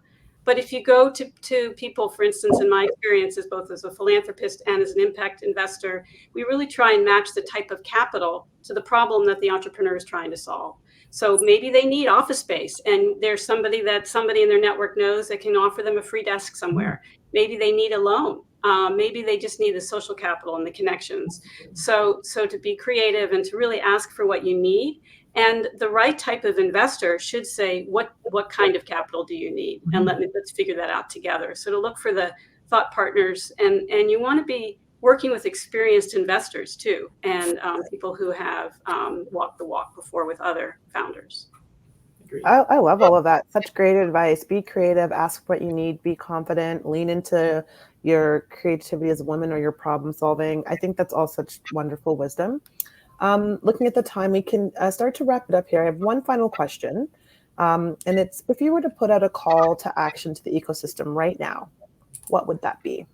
But if you go to people, for instance, in my experience as both as a philanthropist and as an impact investor, we really try and match the type of capital to the problem that the entrepreneur is trying to solve. So maybe they need office space and there's somebody in their network knows that can offer them a free desk somewhere. Maybe they need a loan. Maybe they just need the social capital and the connections. So to be creative and to really ask for what you need. And the right type of investor should say, what kind of capital do you need? And let's figure that out together. So to look for the thought partners and you want to be working with experienced investors too, and people who have walked the walk before with other founders. I love all of that. Such great advice. Be creative, ask what you need, be confident, lean into your creativity as a woman or your problem solving. I think that's all such wonderful wisdom. Looking at the time, we can start to wrap it up here. I have one final question. And it's, if you were to put out a call to action to the ecosystem right now, what would that be?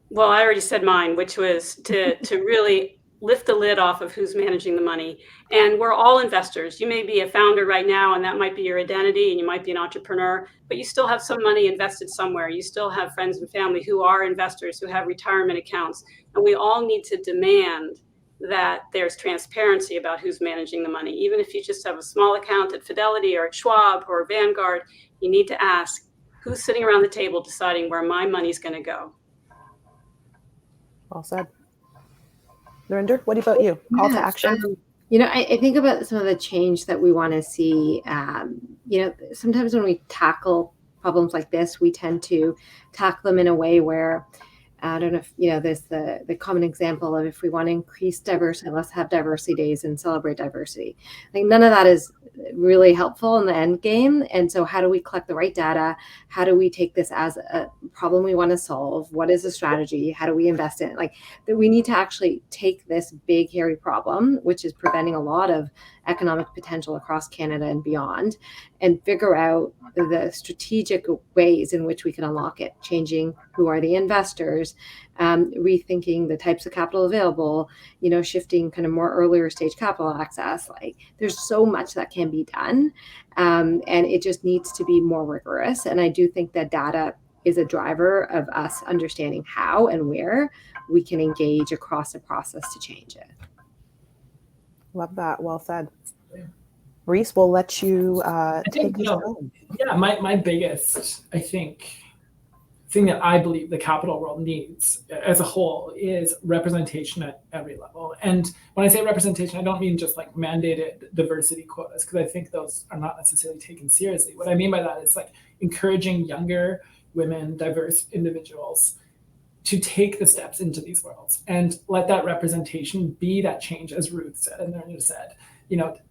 Well, I already said mine, which was to really lift the lid off of who's managing the money. And we're all investors. You may be a founder right now, and that might be your identity, and you might be an entrepreneur, but you still have some money invested somewhere. You still have friends and family who are investors, who have retirement accounts. And we all need to demand that there's transparency about who's managing the money. Even if you just have a small account at Fidelity or at Schwab or Vanguard, you need to ask, who's sitting around the table deciding where my money's going to go? Well said. Narinder, what about you? Call to action. I think about some of the change that we want to see. Sometimes when we tackle problems like this, we tend to tackle them in a way where, I don't know if, there's the common example of if we want to increase diversity, let's have diversity days and celebrate diversity. I think none of that is really helpful in the end game. And so how do we collect the right data? How do we take this as a problem we want to solve? What is the strategy? How do we invest in it? Like, we need to actually take this big, hairy problem, which is preventing a lot of economic potential across Canada and beyond, and figure out the strategic ways in which we can unlock it, changing who are the investors, rethinking the types of capital available, shifting kind of more earlier stage capital access. Like, there's so much that can be done, and it just needs to be more rigorous. And I do think that data is a driver of us understanding how and where we can engage across the process to change it. Love that. Well said. Reece, we'll let you take this home. Yeah, my biggest, I think, thing that I believe the capital world needs as a whole is representation at every level. And when I say representation, I don't mean just like mandated diversity quotas, because I think those are not necessarily taken seriously. What I mean by that is like encouraging younger women, diverse individuals to take the steps into these worlds and let that representation be that change, as Ruth said and Narinder said,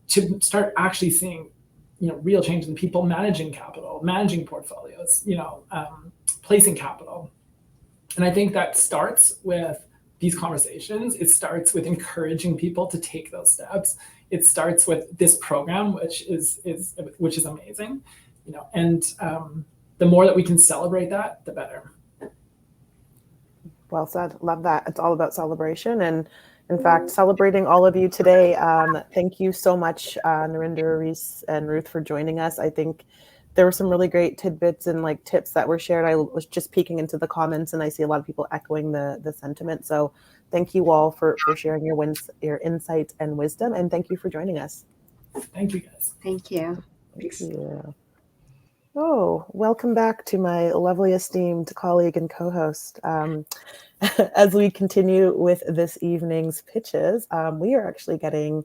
to start actually seeing, real change in people managing capital, managing portfolios, placing capital. And I think that starts with these conversations. It starts with encouraging people to take those steps. It starts with this program, which is amazing, and the more that we can celebrate that, the better. Well said. Love that. It's all about celebration. And in fact, celebrating all of you today. Thank you so much, Narinder, Reece, and Ruth, for joining us. I think there were some really great tidbits and like tips that were shared. I was just peeking into the comments and I see a lot of people echoing the sentiment. So thank you all for sharing your insights and wisdom, and thank you for joining us. Thank you, guys. Thank you. Thank you. Oh, welcome back to my lovely esteemed colleague and co-host. As we continue with this evening's pitches, we are actually getting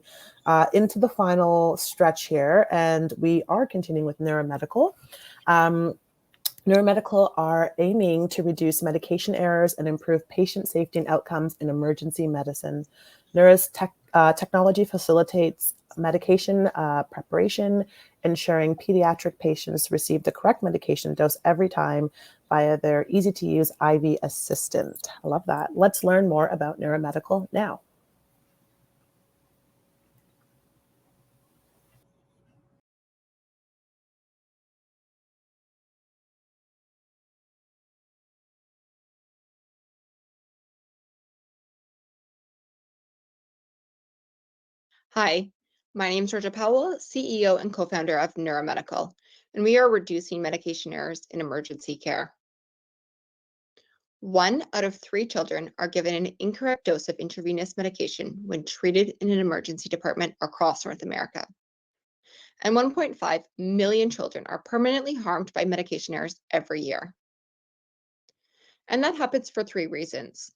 into the final stretch here, and we are continuing with Neuromedical. Neuromedical are aiming to reduce medication errors and improve patient safety and outcomes in emergency medicine. Neura's technology facilitates medication preparation, ensuring pediatric patients receive the correct medication dose every time via their easy-to-use IV assistant. I love that. Let's learn more about Neuromedical now. Hi, my name is Georgia Powell, CEO and co-founder of Neuromedical, and we are reducing medication errors in emergency care. 1 out of 3 children are given an incorrect dose of intravenous medication when treated in an emergency department across North America. And 1.5 million children are permanently harmed by medication errors every year. And that happens for 3 reasons.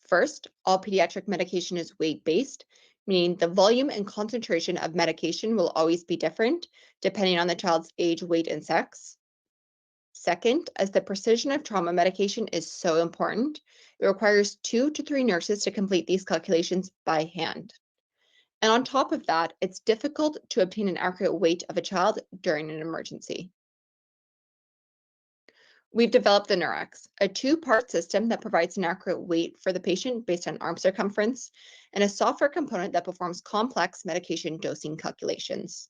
First, all pediatric medication is weight-based, meaning the volume and concentration of medication will always be different depending on the child's age, weight, and sex. Second, as the precision of trauma medication is so important, it requires 2 to 3 nurses to complete these calculations by hand. And on top of that, it's difficult to obtain an accurate weight of a child during an emergency. We've developed the Neurex, a 2-part system that provides an accurate weight for the patient based on arm circumference, and a software component that performs complex medication dosing calculations.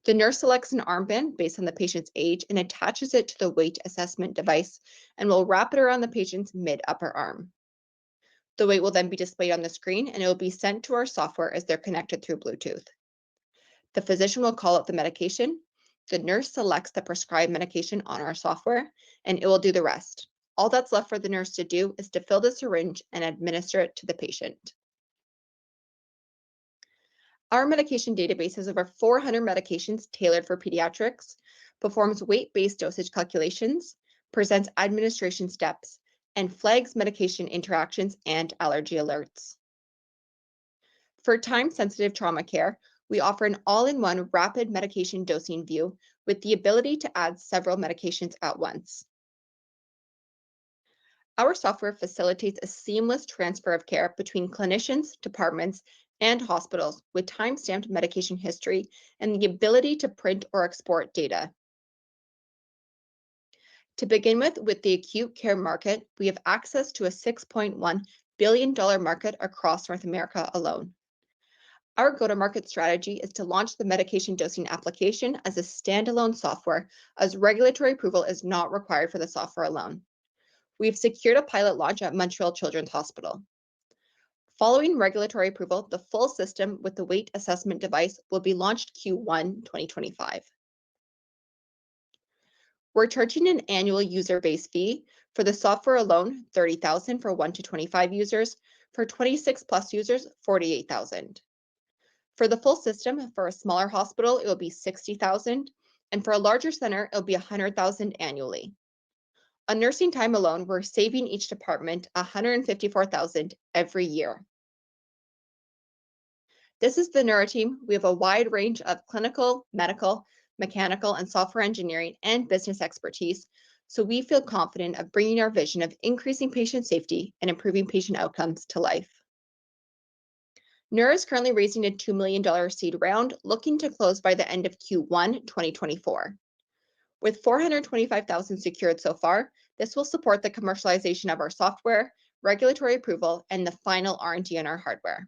The nurse selects an armband based on the patient's age and attaches it to the weight assessment device and will wrap it around the patient's mid-upper arm. The weight will then be displayed on the screen and it will be sent to our software as they're connected through Bluetooth. The physician will call out the medication. The nurse selects the prescribed medication on our software, and it will do the rest. All that's left for the nurse to do is to fill the syringe and administer it to the patient. Our medication database has over 400 medications tailored for pediatrics, performs weight-based dosage calculations, presents administration steps, and flags medication interactions and allergy alerts. For time-sensitive trauma care, we offer an all-in-one rapid medication dosing view with the ability to add several medications at once. Our software facilitates a seamless transfer of care between clinicians, departments, and hospitals with time-stamped medication history and the ability to print or export data. To begin with the acute care market, we have access to a $6.1 billion market across North America alone. Our go-to-market strategy is to launch the medication dosing application as a standalone software, as regulatory approval is not required for the software alone. We've secured a pilot launch at Montreal Children's Hospital. Following regulatory approval, the full system with the weight assessment device will be launched Q1 2025. We're charging an annual user-based fee. For the software alone, $30,000 for 1 to 25 users. For 26 plus users, $48,000. For the full system, for a smaller hospital, it will be $60,000, and for a larger center, it'll be $100,000 annually. On nursing time alone, we're saving each department $154,000 every year. This is the Neuro team. We have a wide range of clinical, medical, mechanical, and software engineering and business expertise, so we feel confident of bringing our vision of increasing patient safety and improving patient outcomes to life. Neuro is currently raising a $2 million seed round, looking to close by the end of Q1 2024. With $425,000 secured so far, this will support the commercialization of our software, regulatory approval, and the final R&D on our hardware.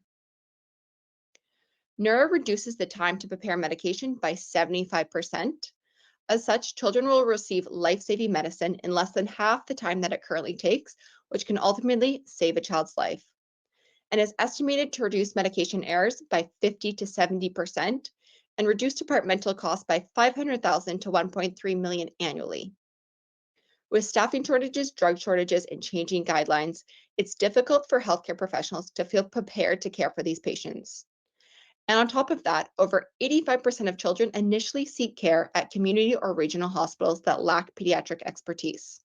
Neuro reduces the time to prepare medication by 75%. As such, children will receive life-saving medicine in less than half the time that it currently takes, which can ultimately save a child's life, and is estimated to reduce medication errors by 50 to 70%, and reduce departmental costs by $500,000 to $1.3 million annually. With staffing shortages, drug shortages, and changing guidelines, it's difficult for healthcare professionals to feel prepared to care for these patients. And on top of that, over 85% of children initially seek care at community or regional hospitals that lack pediatric expertise.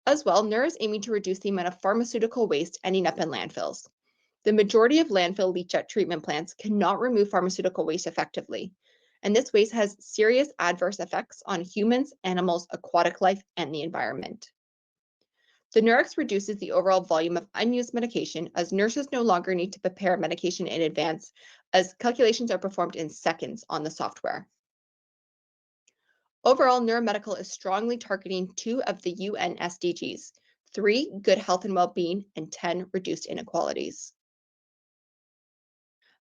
As well, NER is aiming to reduce the amount of pharmaceutical waste ending up in landfills. The majority of landfill leachate treatment plants cannot remove pharmaceutical waste effectively, and this waste has serious adverse effects on humans, animals, aquatic life, and the environment. The NERX reduces the overall volume of unused medication as nurses no longer need to prepare medication in advance, as calculations are performed in seconds on the software. Overall, Neuromedical is strongly targeting 2 of the UN SDGs, 3, good health and well-being, and 10, reduced inequalities.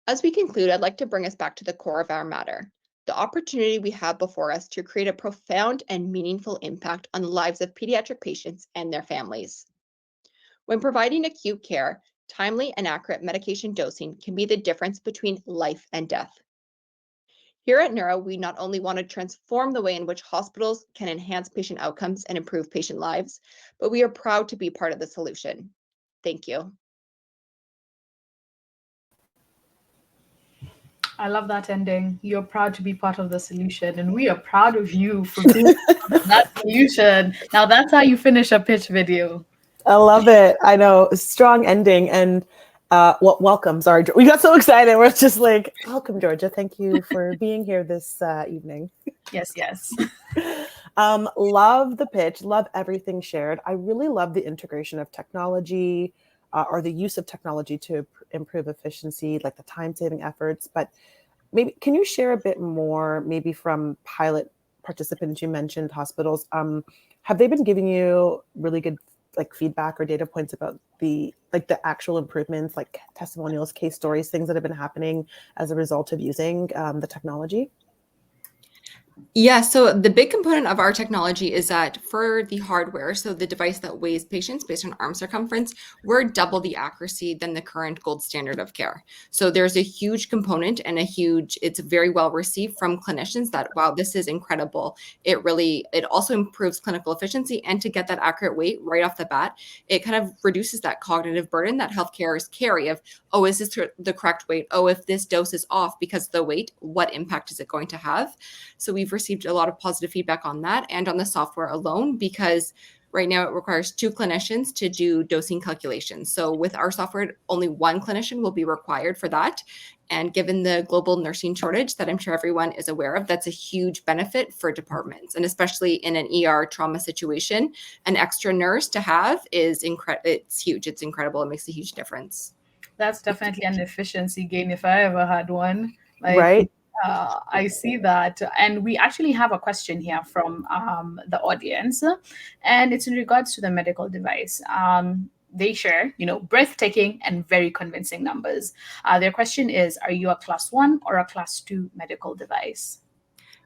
As we conclude, I'd like to bring us back to the core of our matter, the opportunity we have before us to create a profound and meaningful impact on the lives of pediatric patients and their families. When providing acute care, timely and accurate medication dosing can be the difference between life and death. Here at Neuro, we not only want to transform the way in which hospitals can enhance patient outcomes and improve patient lives, but we are proud to be part of the solution. Thank you. I love that ending. You're proud to be part of the solution, and we are proud of you for being part of that solution. Now that's how you finish a pitch video. I love it. I know. Strong ending. And welcome. Sorry, we got so excited. We're just like, welcome, Georgia. Thank you for being here this evening. Yes, yes. Love the pitch. Love everything shared. I really love the integration of technology or the use of technology to improve efficiency, like the time-saving efforts. But maybe can you share a bit more, maybe from pilot participants you mentioned, hospitals? Have they been giving you really good feedback or data points about the actual improvements, like testimonials, case stories, things that have been happening as a result of using the technology? Yeah, so the big component of our technology is that for the hardware, so the device that weighs patients based on arm circumference, we're double the accuracy than the current gold standard of care. So there's a huge component and it's very well received from clinicians that, wow, this is incredible. It also improves clinical efficiency, and to get that accurate weight right off the bat, it kind of reduces that cognitive burden that healthcareers carry of, oh, is this the correct weight? Oh, if this dose is off because of the weight, what impact is it going to have? So we've received a lot of positive feedback on that and on the software alone, because right now it requires 2 clinicians to do dosing calculations. So with our software, only 1 clinician will be required for that. And given the global nursing shortage that I'm sure everyone is aware of, that's a huge benefit for departments. And especially in an ER trauma situation, an extra nurse to have is it's huge. It's incredible. It makes a huge difference. That's definitely an efficiency gain if I ever had one. Right. I see that. And we actually have a question here from the audience, and it's in regards to the medical device. They share, breathtaking and very convincing numbers. Their question is, are you a class 1 or a class 2 medical device?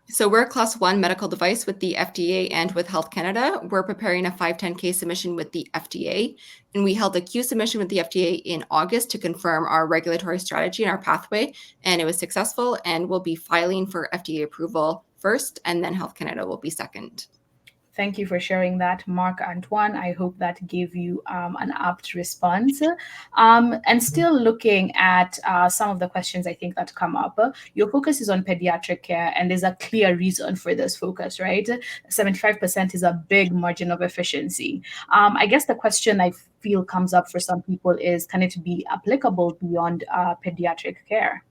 So we're a class 1 medical device with the FDA and with Health Canada. We're preparing a 510K submission with the FDA, and we held a Q submission with the FDA in August to confirm our regulatory strategy and our pathway, and it was successful, and we'll be filing for FDA approval first, and then Health Canada will be second. Thank you for sharing that, Mark Antoine. I hope that gave you an apt response. And still looking at some of the questions I think that come up, your focus is on pediatric care, and there's a clear reason for this focus, right? 75% is a big margin of efficiency. I guess the question I feel comes up for some people is, can it be applicable beyond pediatric care?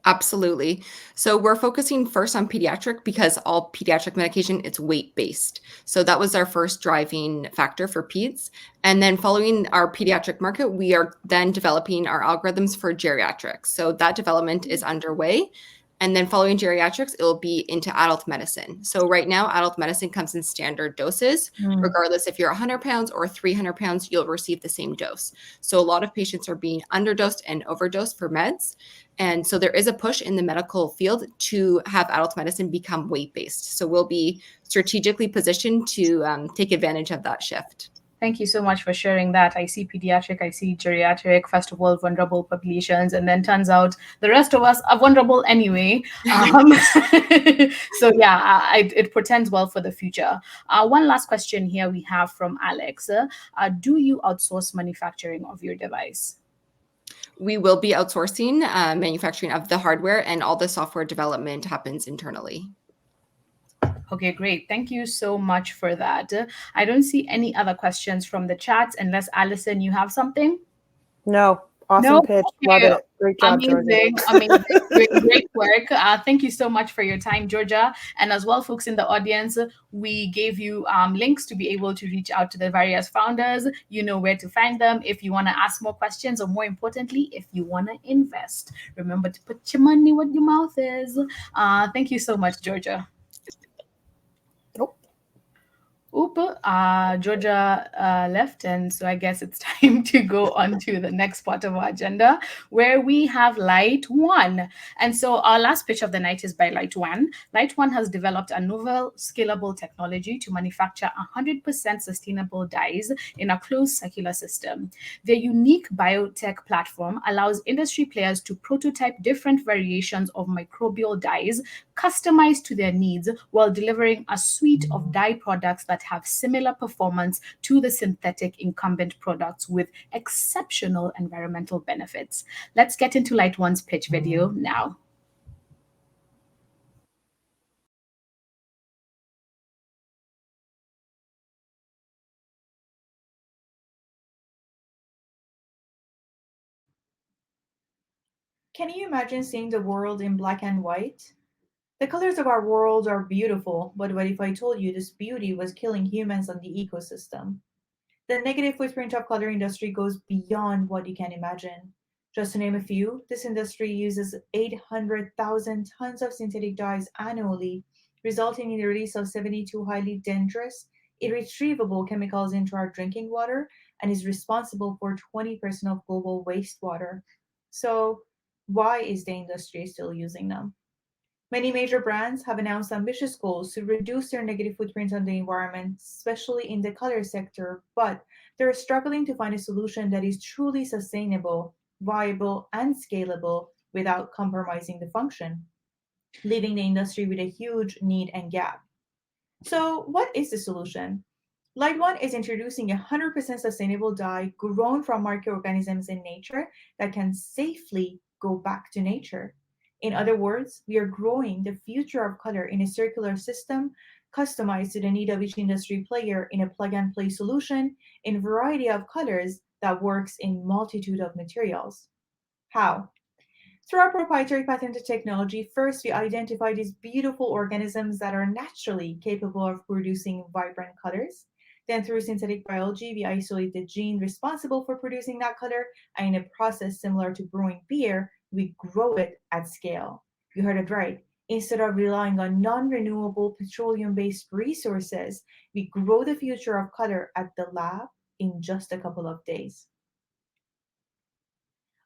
Absolutely. So we're focusing first on pediatric because all pediatric medication, it's weight-based. So that was our first driving factor for peds. And then following our pediatric market, we are then developing our algorithms for geriatrics. So that development is underway. And then following geriatrics, it'll be into adult medicine. So right now, adult medicine comes in standard doses. Regardless if you're 100 pounds or 300 pounds, you'll receive the same dose. So a lot of patients are being underdosed and overdosed for meds. And so there is a push in the medical field to have adult medicine become weight-based. So we'll be strategically positioned to take advantage of that shift. Thank you so much for sharing that. I see pediatric, I see geriatric, first of all, vulnerable populations, and then turns out the rest of us are vulnerable anyway. So yeah, it portends well for the future. One last question here we have from Alex. Do you outsource manufacturing of your device? We will be outsourcing manufacturing of the hardware, and all the software development happens internally. Okay, great. Thank you so much for that. I don't see any other questions from the chat unless Allison, you have something? No. Awesome No? pitch. Okay. Love it. Great job, Georgia. Amazing. Great work. Thank you so much for your time, Georgia. And as well, folks in the audience, we gave you links to be able to reach out to the various founders. You know where to find them if you want to ask more questions, or more importantly, if you want to invest. Remember to put your money where your mouth is. Thank you so much, Georgia. Georgia left, and so I guess it's time to go on to the next part of our agenda, where we have Light One. And so our last pitch of the night is by Light One. Light One has developed a novel, scalable technology to manufacture 100% sustainable dyes in a closed circular system. Their unique biotech platform allows industry players to prototype different variations of microbial dyes customized to their needs, while delivering a suite of dye products that have similar performance to the synthetic incumbent products with exceptional environmental benefits. Let's get into Light One's pitch video now. Can you imagine seeing the world in black and white? The colors of our world are beautiful, but what if I told you this beauty was killing humans and the ecosystem? The negative footprint of color industry goes beyond what you can imagine. Just to name a few, this industry uses 800,000 tons of synthetic dyes annually, resulting in the release of 72 highly dangerous, irretrievable chemicals into our drinking water, and is responsible for 20% of global wastewater. So, why is the industry still using them? Many major brands have announced ambitious goals to reduce their negative footprint on the environment, especially in the color sector, but they're struggling to find a solution that is truly sustainable, viable, and scalable without compromising the function, leaving the industry with a huge need and gap. So, what is the solution? Light One is introducing a 100% sustainable dye grown from microorganisms in nature that can safely go back to nature. In other words, we are growing the future of color in a circular system customized to the need of each industry player in a plug-and-play solution in a variety of colors that works in multitude of materials. How? Through our proprietary patented technology, first we identify these beautiful organisms that are naturally capable of producing vibrant colors. Then through synthetic biology, we isolate the gene responsible for producing that color, and in a process similar to brewing beer, we grow it at scale. You heard it right. Instead of relying on non-renewable petroleum-based resources, we grow the future of color at the lab in just a couple of days.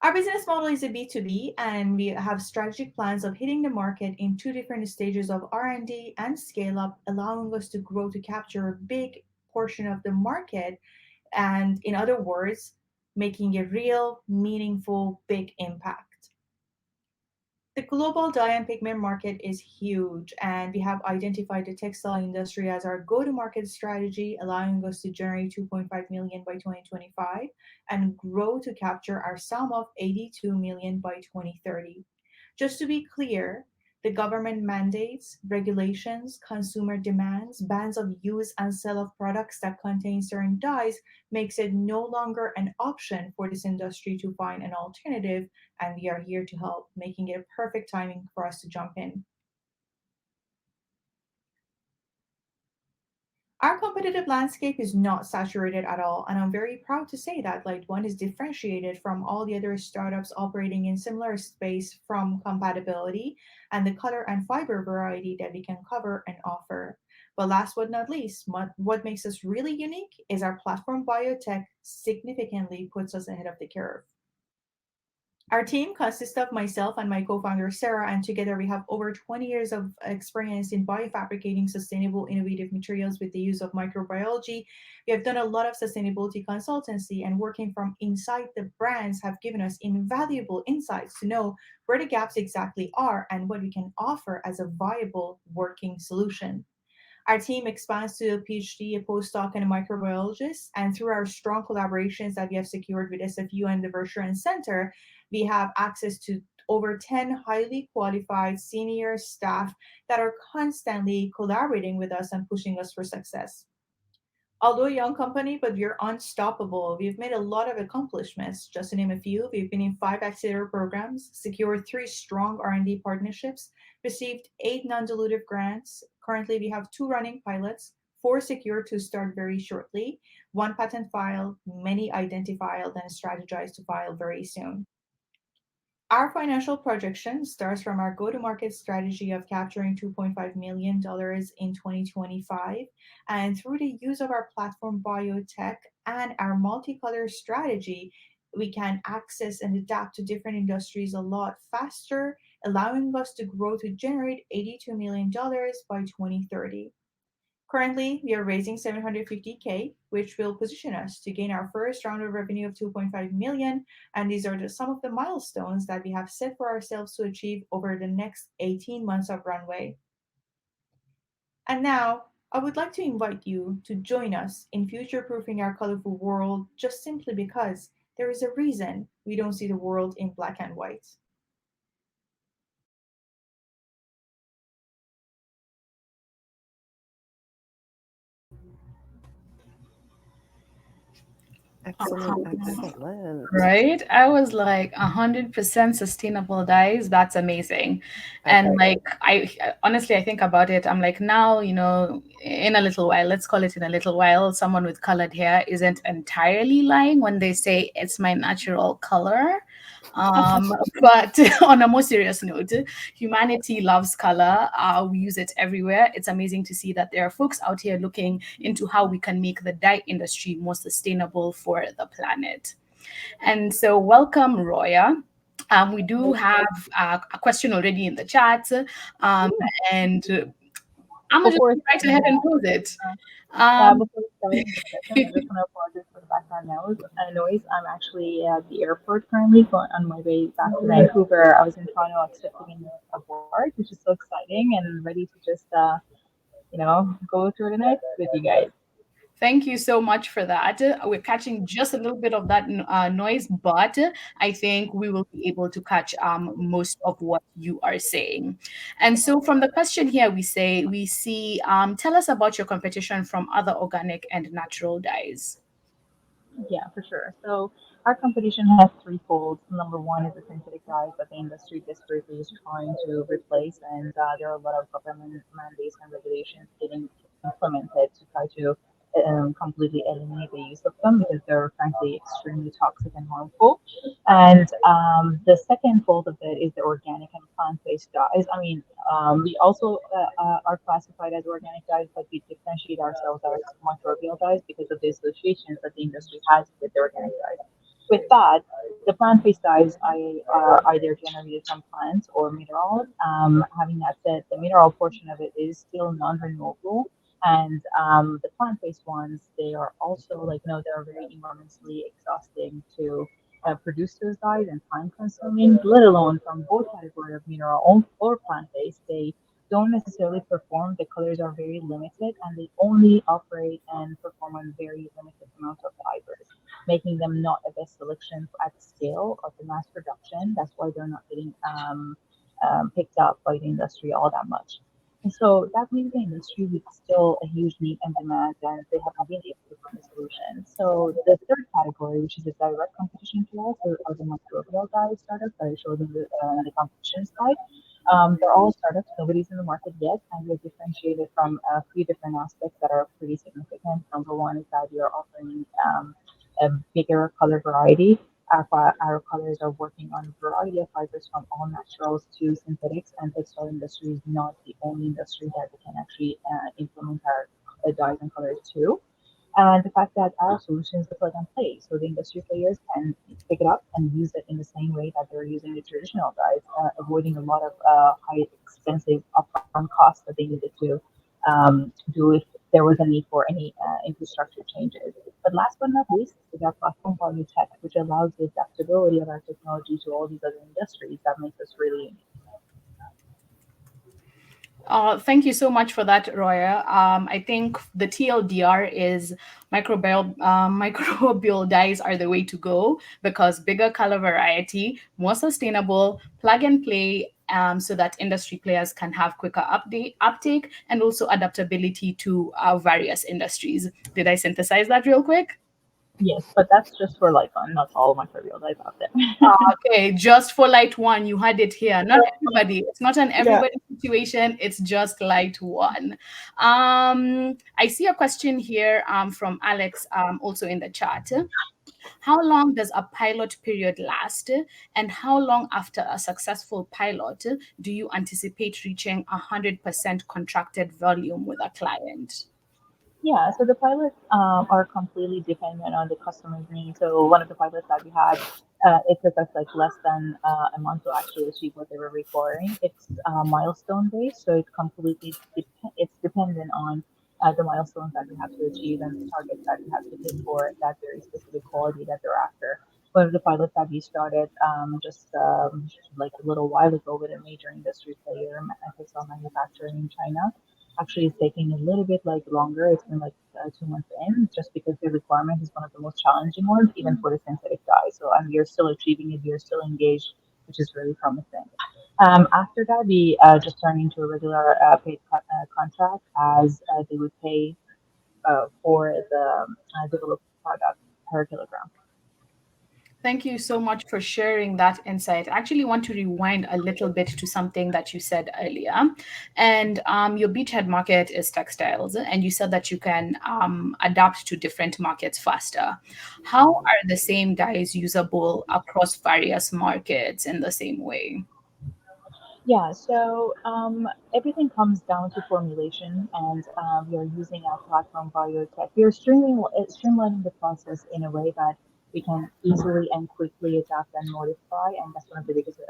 Our business model is a B2B, and we have strategic plans of hitting the market in two different stages of R&D and scale up, allowing us to grow to capture a big portion of the market, and in other words, making a real, meaningful, big impact. The global dye and pigment market is huge, and we have identified the textile industry as our go-to-market strategy, allowing us to generate 2.5 million by 2025 and grow to capture our sum of 82 million by 2030. Just to be clear, the government mandates, regulations, consumer demands, bans of use and sale of products that contain certain dyes makes it no longer an option for this industry to find an alternative, and we are here to help, making it a perfect timing for us to jump in. Our competitive landscape is not saturated at all, and I'm very proud to say that Light One is differentiated from all the other startups operating in similar space from compatibility and the color and fiber variety that we can cover and offer. But last but not least, what makes us really unique is our platform biotech significantly puts us ahead of the curve. Our team consists of myself and my co-founder Sarah, and together we have over 20 years of experience in biofabricating sustainable, innovative materials with the use of microbiology. We have done a lot of sustainability consultancy, and working from inside the brands have given us invaluable insights to know where the gaps exactly are and what we can offer as a viable working solution. Our team expands to a PhD, a postdoc, and a microbiologist. And through our strong collaborations that we have secured with SFU and the Verschuren Center, we have access to over 10 highly qualified senior staff that are constantly collaborating with us and pushing us for success. Although a young company, but we're unstoppable. We've made a lot of accomplishments. Just to name a few, we've been in 5 accelerator programs, secured 3 strong R&D partnerships, received 8 non-dilutive grants. Currently, we have 2 running pilots, 4 secured to start very shortly, 1 patent filed, many identified and strategized to file very soon. Our financial projection starts from our go-to-market strategy of capturing $2.5 million in 2025. And through the use of our platform biotech and our multicolor strategy, we can access and adapt to different industries a lot faster, allowing us to grow to generate $82 million by 2030. Currently, we are raising 750K, which will position us to gain our first round of revenue of 2.5 million. And these are just some of the milestones that we have set for ourselves to achieve over the next 18 months of runway. And now, I would like to invite you to join us in future-proofing our colorful world, just simply because there is a reason we don't see the world in black and white. Excellent, excellent. Right? I was like 100% sustainable dyes. That's amazing. And like, honestly, I think about it. I'm like, now, in a little while, let's call it in a little while, someone with colored hair isn't entirely lying when they say it's my natural color. But on a more serious note, humanity loves color. We use it everywhere. It's amazing to see that there are folks out here looking into how we can make the dye industry more sustainable for the planet. And so, welcome, Roya. We do have a question already in the chat, and I'm just right ahead and pose it. Before starting the session, I just want to apologize for the background noise. I'm actually at the airport currently, going on my way back to Vancouver. I was in Toronto accepting a board, which is so exciting, and ready to just, go through the night with you guys. Thank you so much for that. We're catching just a little bit of that noise, but I think we will be able to catch most of what you are saying. And so from the question here, we see, tell us about your competition from other organic and natural dyes. Yeah, for sure. So our competition has threefold. Number one is the synthetic dyes that the industry desperately is trying to replace, and there are a lot of government mandates and regulations getting implemented to try to completely eliminate the use of them because they're frankly extremely toxic and harmful. And the second fold of it is the organic and plant-based dyes. We also are classified as organic dyes, but we differentiate ourselves as microbial dyes because of the associations that the industry has with the organic dyes. With that, the plant-based dyes are either generated from plants or minerals. Having that said, the mineral portion of it is still non-renewable. And the plant-based ones, they are also they're very environmentally exhausting to produce those dyes and time-consuming, let alone from both category of mineral or plant-based. They don't necessarily perform. The colors are very limited, and they only operate and perform on very limited amounts of fibers, making them not a best selection at scale of the mass production. That's why they're not getting picked up by the industry all that much. And so that leaves the industry with still a huge need and demand, and they haven't been able to find a solution. So the third category, which is a direct competition to us, are the microbial dye startups that I showed in the competition slide. They're all startups, nobody's in the market yet, and they're differentiated from a few different aspects that are pretty significant. Number one is that we are offering a bigger color variety. Our colors are working on a variety of fibers from all naturals to synthetics, and textile industry is not the only industry that we can actually implement our dyes and colors to. And the fact that our solutions are plug and play, so the industry players can pick it up and use it in the same way that they're using the traditional guys, avoiding a lot of high expensive upfront costs that they needed to do if there was a need for any infrastructure changes. But last but not least, is our platform value tech, which allows the adaptability of our technology to all these other industries that makes us really unique. Thank you so much for that, Roya. I think the TLDR is microbial dyes are the way to go because bigger color variety, more sustainable, plug and play, so that industry players can have quicker uptake and also adaptability to various industries. Did I synthesize that real quick? Yes, but that's just for like not all microbial dyes out there. Okay, just for Light One, you had it here. Not everybody. It's not an everybody situation. It's just Light One. I see a question here from Alex also in the chat. How long does a pilot period last? And how long after a successful pilot do you anticipate reaching 100% contracted volume with a client? Yeah, so the pilots are completely dependent on the customer's needs. So one of the pilots that we had, it took us like less than a month to actually achieve what they were requiring. It's milestone based, so it's completely it's dependent on the milestones that we have to achieve and the targets that we have to hit for that very specific quality that they're after. One of the pilots that we started just like a little while ago with a major industry player, textile manufacturer in China, actually is taking a little bit like longer. It's been like 2 months in, just because the requirement is one of the most challenging ones, even for the synthetic dye. So you're still achieving it, you're still engaged, which is really promising. After that, we just turned into a regular paid contract as they would pay for the developed product per kilogram. Thank you so much for sharing that insight. I actually want to rewind a little bit to something that you said earlier. And your beachhead market is textiles, and you said that you can adapt to different markets faster. How are the same dyes usable across various markets in the same way? Yeah, so everything comes down to formulation, and we are using our platform biotech. We are streamlining the process in a way that we can easily and quickly adapt and modify, and that's one of the biggest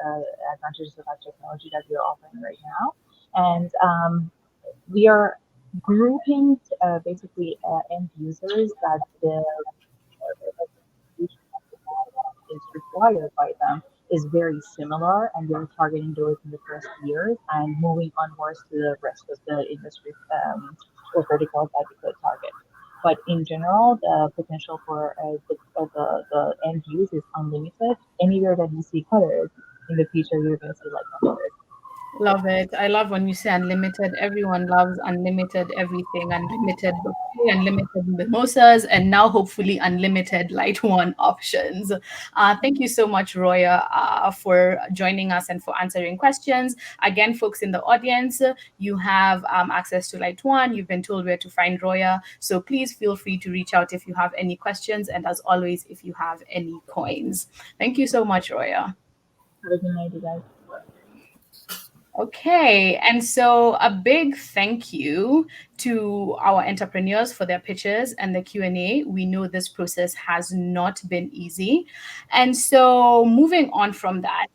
advantages of our technology that we are offering right now. And we are grouping basically end users that the is required by them is very similar, and we're targeting those in the first years and moving onwards to the rest of the industry or verticals that we could target. But in general, the potential for the end use is unlimited. Anywhere that you see colors in the future, you're going to see like colors. Love it. I love when you say unlimited. Everyone loves unlimited everything, unlimited buffet, unlimited mimosas, and now hopefully unlimited Light One options. Thank you so much, Roya, for joining us and for answering questions. Again, folks in the audience, you have access to Light One. You've been told where to find Roya. So please feel free to reach out if you have any questions. And as always, if you have any coins. Thank you so much, Roya. Have a good night, you guys. Okay, and so a big thank you to our entrepreneurs for their pitches and the Q&A. We know this process has not been easy. And so moving on from that,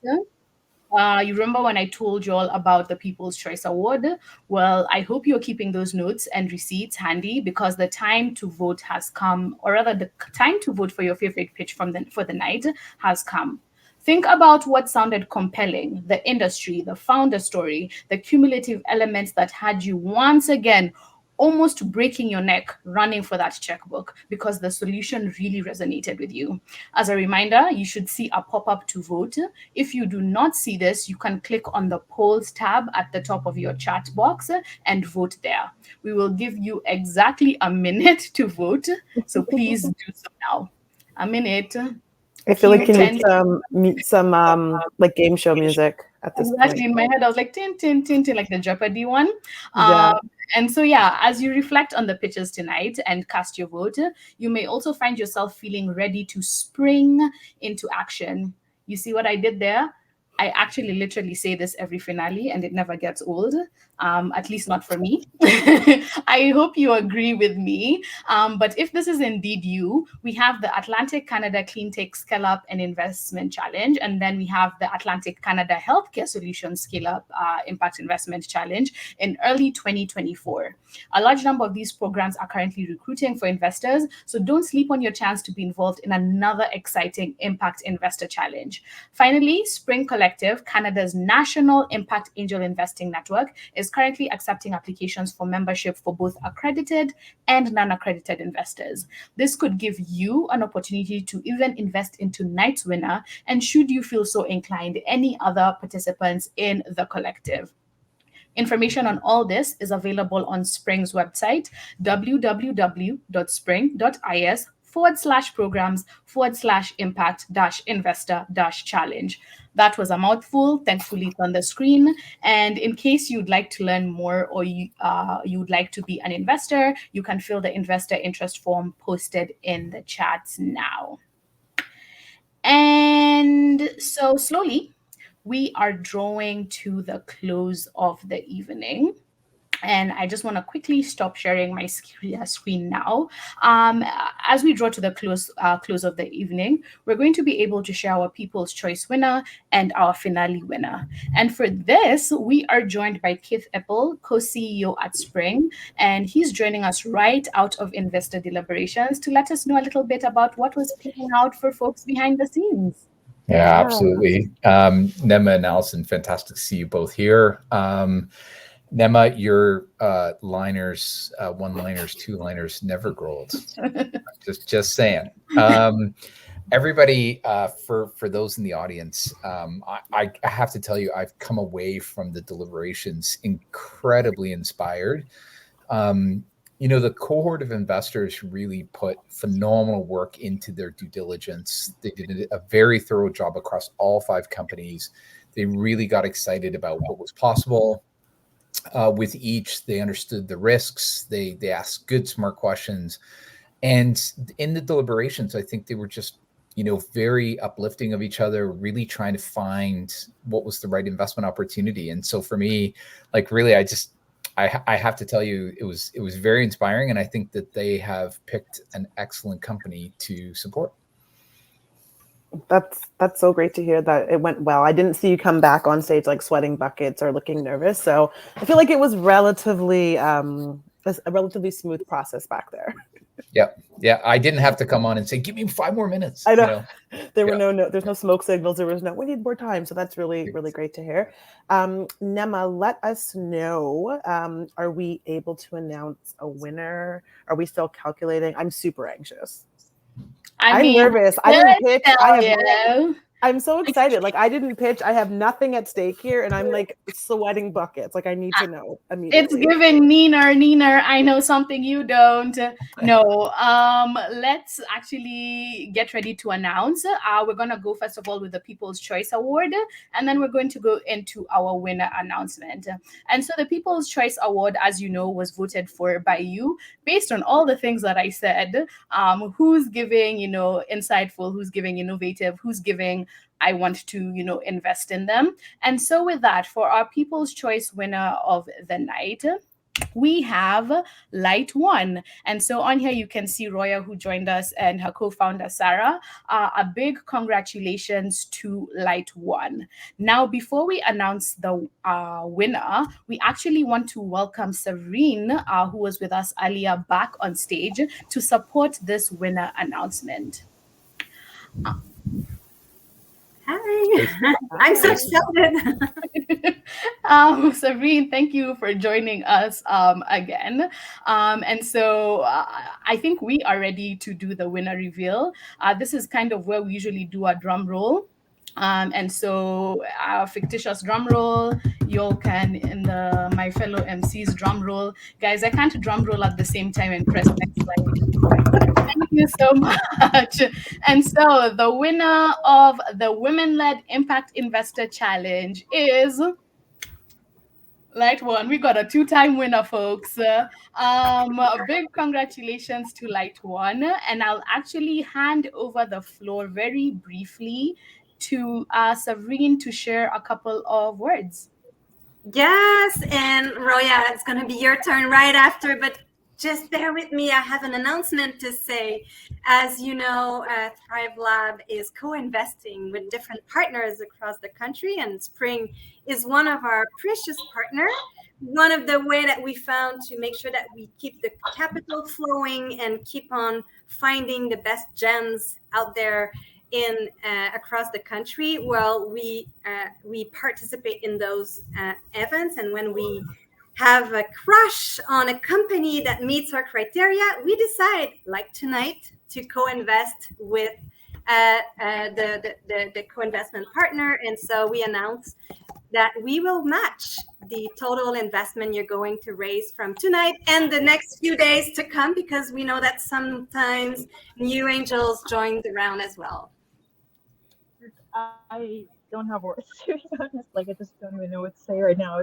you remember when I told you all about the People's Choice Award? Well, I hope you're keeping those notes and receipts handy because the time to vote has come, or rather the time to vote for your favorite pitch for the night has come. Think about what sounded compelling, the industry, the founder story, the cumulative elements that had you once again almost breaking your neck running for that checkbook because the solution really resonated with you. As a reminder, you should see a pop-up to vote. If you do not see this, you can click on the polls tab at the top of your chat box and vote there. We will give you exactly a minute to vote, so please do so now. A minute. I feel like you need some like game show music at this point. Exactly. In my head, I was like, tin, tin, tin, tin, like the Jeopardy one. And so, yeah, as you reflect on the pitches tonight and cast your vote, you may also find yourself feeling ready to spring into action. You see what I did there? I actually literally say this every finale and it never gets old. at least not for me. I hope you agree with me. But if this is indeed you, we have the Atlantic Canada Clean Tech Scale Up and Investment Challenge, and then we have the Atlantic Canada Healthcare Solutions Scale Up Impact Investment Challenge in early 2024. A large number of these programs are currently recruiting for investors, so don't sleep on your chance to be involved in another exciting Impact Investor Challenge. Finally, Spring Collective, Canada's national impact angel investing network, is currently accepting applications for membership for both accredited and non-accredited investors. This could give you an opportunity to even invest into Night's winner, and should you feel so inclined, any other participants in the collective. Information on all this is available on Spring's website, www.spring.is/programs/impact-investor-challenge. That was a mouthful. Thankfully, it's on the screen. And in case you'd like to learn more, or you would like to be an investor, you can fill the investor interest form posted in the chats now. And so slowly, we are drawing to the close of the evening. And I just want to quickly stop sharing my screen now. As we draw to the close of the evening, we're going to be able to share our People's Choice winner and our finale winner. And for this, we are joined by Keith Eppel, co-CEO at Spring, and he's joining us right out of investor deliberations to let us know a little bit about what was playing out for folks behind the scenes. Yeah, absolutely. Nema and Allison, fantastic to see you both here. Nema, your liners, one-liners, two-liners never grow old. just saying. Everybody, for those in the audience, I have to tell you, I've come away from the deliberations incredibly inspired. The cohort of investors really put phenomenal work into their due diligence. They did a very thorough job across all 5 companies. They really got excited about what was possible. With each, they understood the risks. They asked good, smart questions. And in the deliberations, I think they were just, very uplifting of each other, really trying to find what was the right investment opportunity. And so for me, really, I have to tell you, it was very inspiring. And I think that they have picked an excellent company to support. That's so great to hear that it went well. I didn't see you come back on stage sweating buckets or looking nervous. So I feel like it was a relatively smooth process back there. Yeah. I didn't have to come on and say, give me 5 more minutes. I know. There's no smoke signals. We need more time. So that's really, really great to hear. Nema, let us know, are we able to announce a winner? Are we still calculating? I'm super anxious. I'm nervous. I didn't pitch. I'm so excited. I didn't pitch. I have nothing at stake here, and I'm sweating buckets. I need to know immediately. It's giving Neener. I know something you don't know. Let's actually get ready to announce. We're gonna go first of all with the People's Choice Award, and then we're going to go into our winner announcement. And so the People's Choice Award, as you know, was voted for by you based on all the things that I said. Who's giving, insightful, who's giving innovative, who's giving I want to, invest in them. And so with that, for our People's Choice winner of the night, we have Light One. And so on here, you can see Roya, who joined us, and her co-founder, Sarah. A big congratulations to Light One. Now, before we announce the winner, we actually want to welcome Sevrine, who was with us earlier, back on stage to support this winner announcement. Hi, I'm so excited. Sevrine, thank you for joining us again. And so I think we are ready to do the winner reveal. This is kind of where we usually do a drum roll. And so our fictitious drum roll, y'all can, in my fellow MCs drum roll. Guys, I can't drum roll at the same time and press next slide. Thank you so much. And so the winner of the Women-Led Impact Investor Challenge is Light One. We got a 2-time winner, folks. Big congratulations to Light One. And I'll actually hand over the floor very briefly to Sevrine to share a couple of words. Yes, and Roya, it's going to be your turn right after, but just bear with me. I have an announcement to say. As you know, Thrive Lab is co-investing with different partners across the country, and Spring is one of our precious partners. One of the way that we found to make sure that we keep the capital flowing and keep on finding the best gems out there in across the country. Well, we participate in those events, and when we have a crush on a company that meets our criteria, we decide, like tonight, to co-invest with the co-investment partner. And so we announce that we will match the total investment you're going to raise from tonight and the next few days to come, because we know that sometimes new angels join the round as well. I don't have words, to be honest. Like, I just don't even know what to say right now.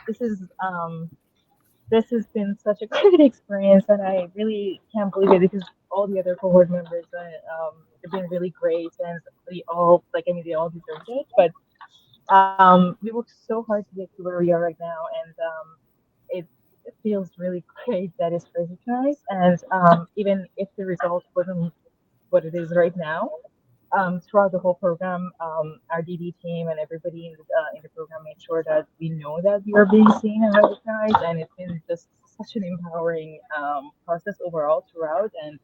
This has been such a great experience, and I really can't believe it, because all the other cohort members have been really great, and they all deserved it. But we worked so hard to get to where we are right now, and it feels really great that it's recognized. And even if the result wasn't what it is right now, throughout the whole program, our DD team and everybody in the program made sure that we know that we are being seen and recognized, and it's been just such an empowering process overall throughout. And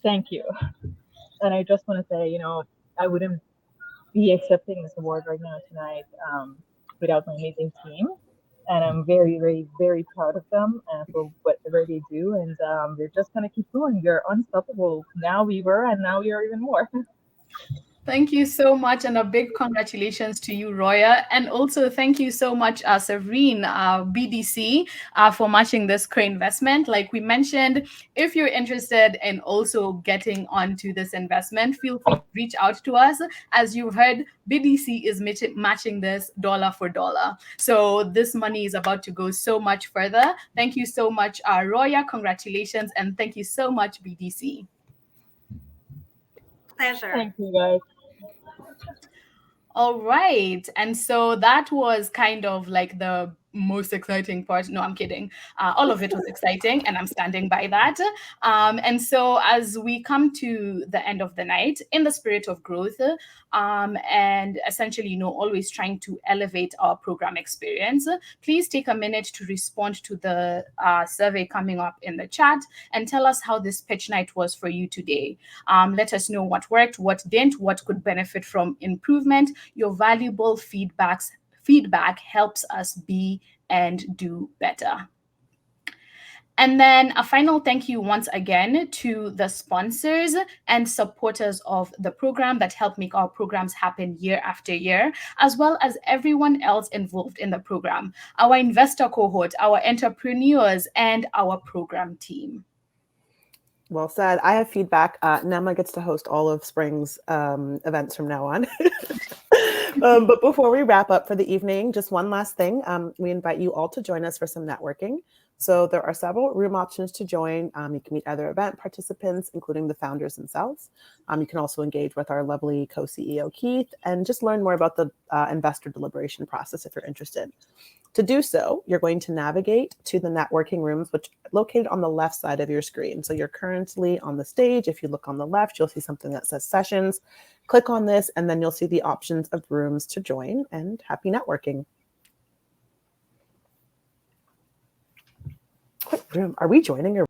thank you. And I just want to say, I wouldn't be accepting this award right now tonight without my amazing team. And I'm very, very, very proud of them for whatever they do. And they're just going to keep going. They're unstoppable. Now we were, and now we are even more. Thank you so much, and a big congratulations to you, Roya. And also thank you so much, Sevrine, BDC, for matching this co-investment. Like we mentioned, if you're interested in also getting onto this investment, feel free to reach out to us. As you heard, BDC is matching this dollar for dollar. So this money is about to go so much further. Thank you so much, Roya. Congratulations, and thank you so much, BDC. Pleasure. Thank you, guys. All right. And so that was kind of like the most exciting part. No, I'm kidding. All of it was exciting, and I'm standing by that. And so as we come to the end of the night, in the spirit of growth, and essentially, always trying to elevate our program experience, please take a minute to respond to the survey coming up in the chat and tell us how this pitch night was for you today. Let us know what worked, what didn't, what could benefit from improvement. Your valuable feedback helps us be and do better. And then a final thank you once again to the sponsors and supporters of the program that help make our programs happen year after year, as well as everyone else involved in the program, our investor cohort, our entrepreneurs, and our program team. Well said. I have feedback. Nema gets to host all of Spring's events from now on. But before we wrap up for the evening, just one last thing. We invite you all to join us for some networking. So there are several room options to join. You can meet other event participants, including the founders themselves. You can also engage with our lovely co-CEO, Keith, and just learn more about the investor deliberation process if you're interested. To do so, you're going to navigate to the networking rooms, which are located on the left side of your screen. So you're currently on the stage. If you look on the left, you'll see something that says sessions. Click on this, and then you'll see the options of rooms to join, and happy networking. What room are we joining?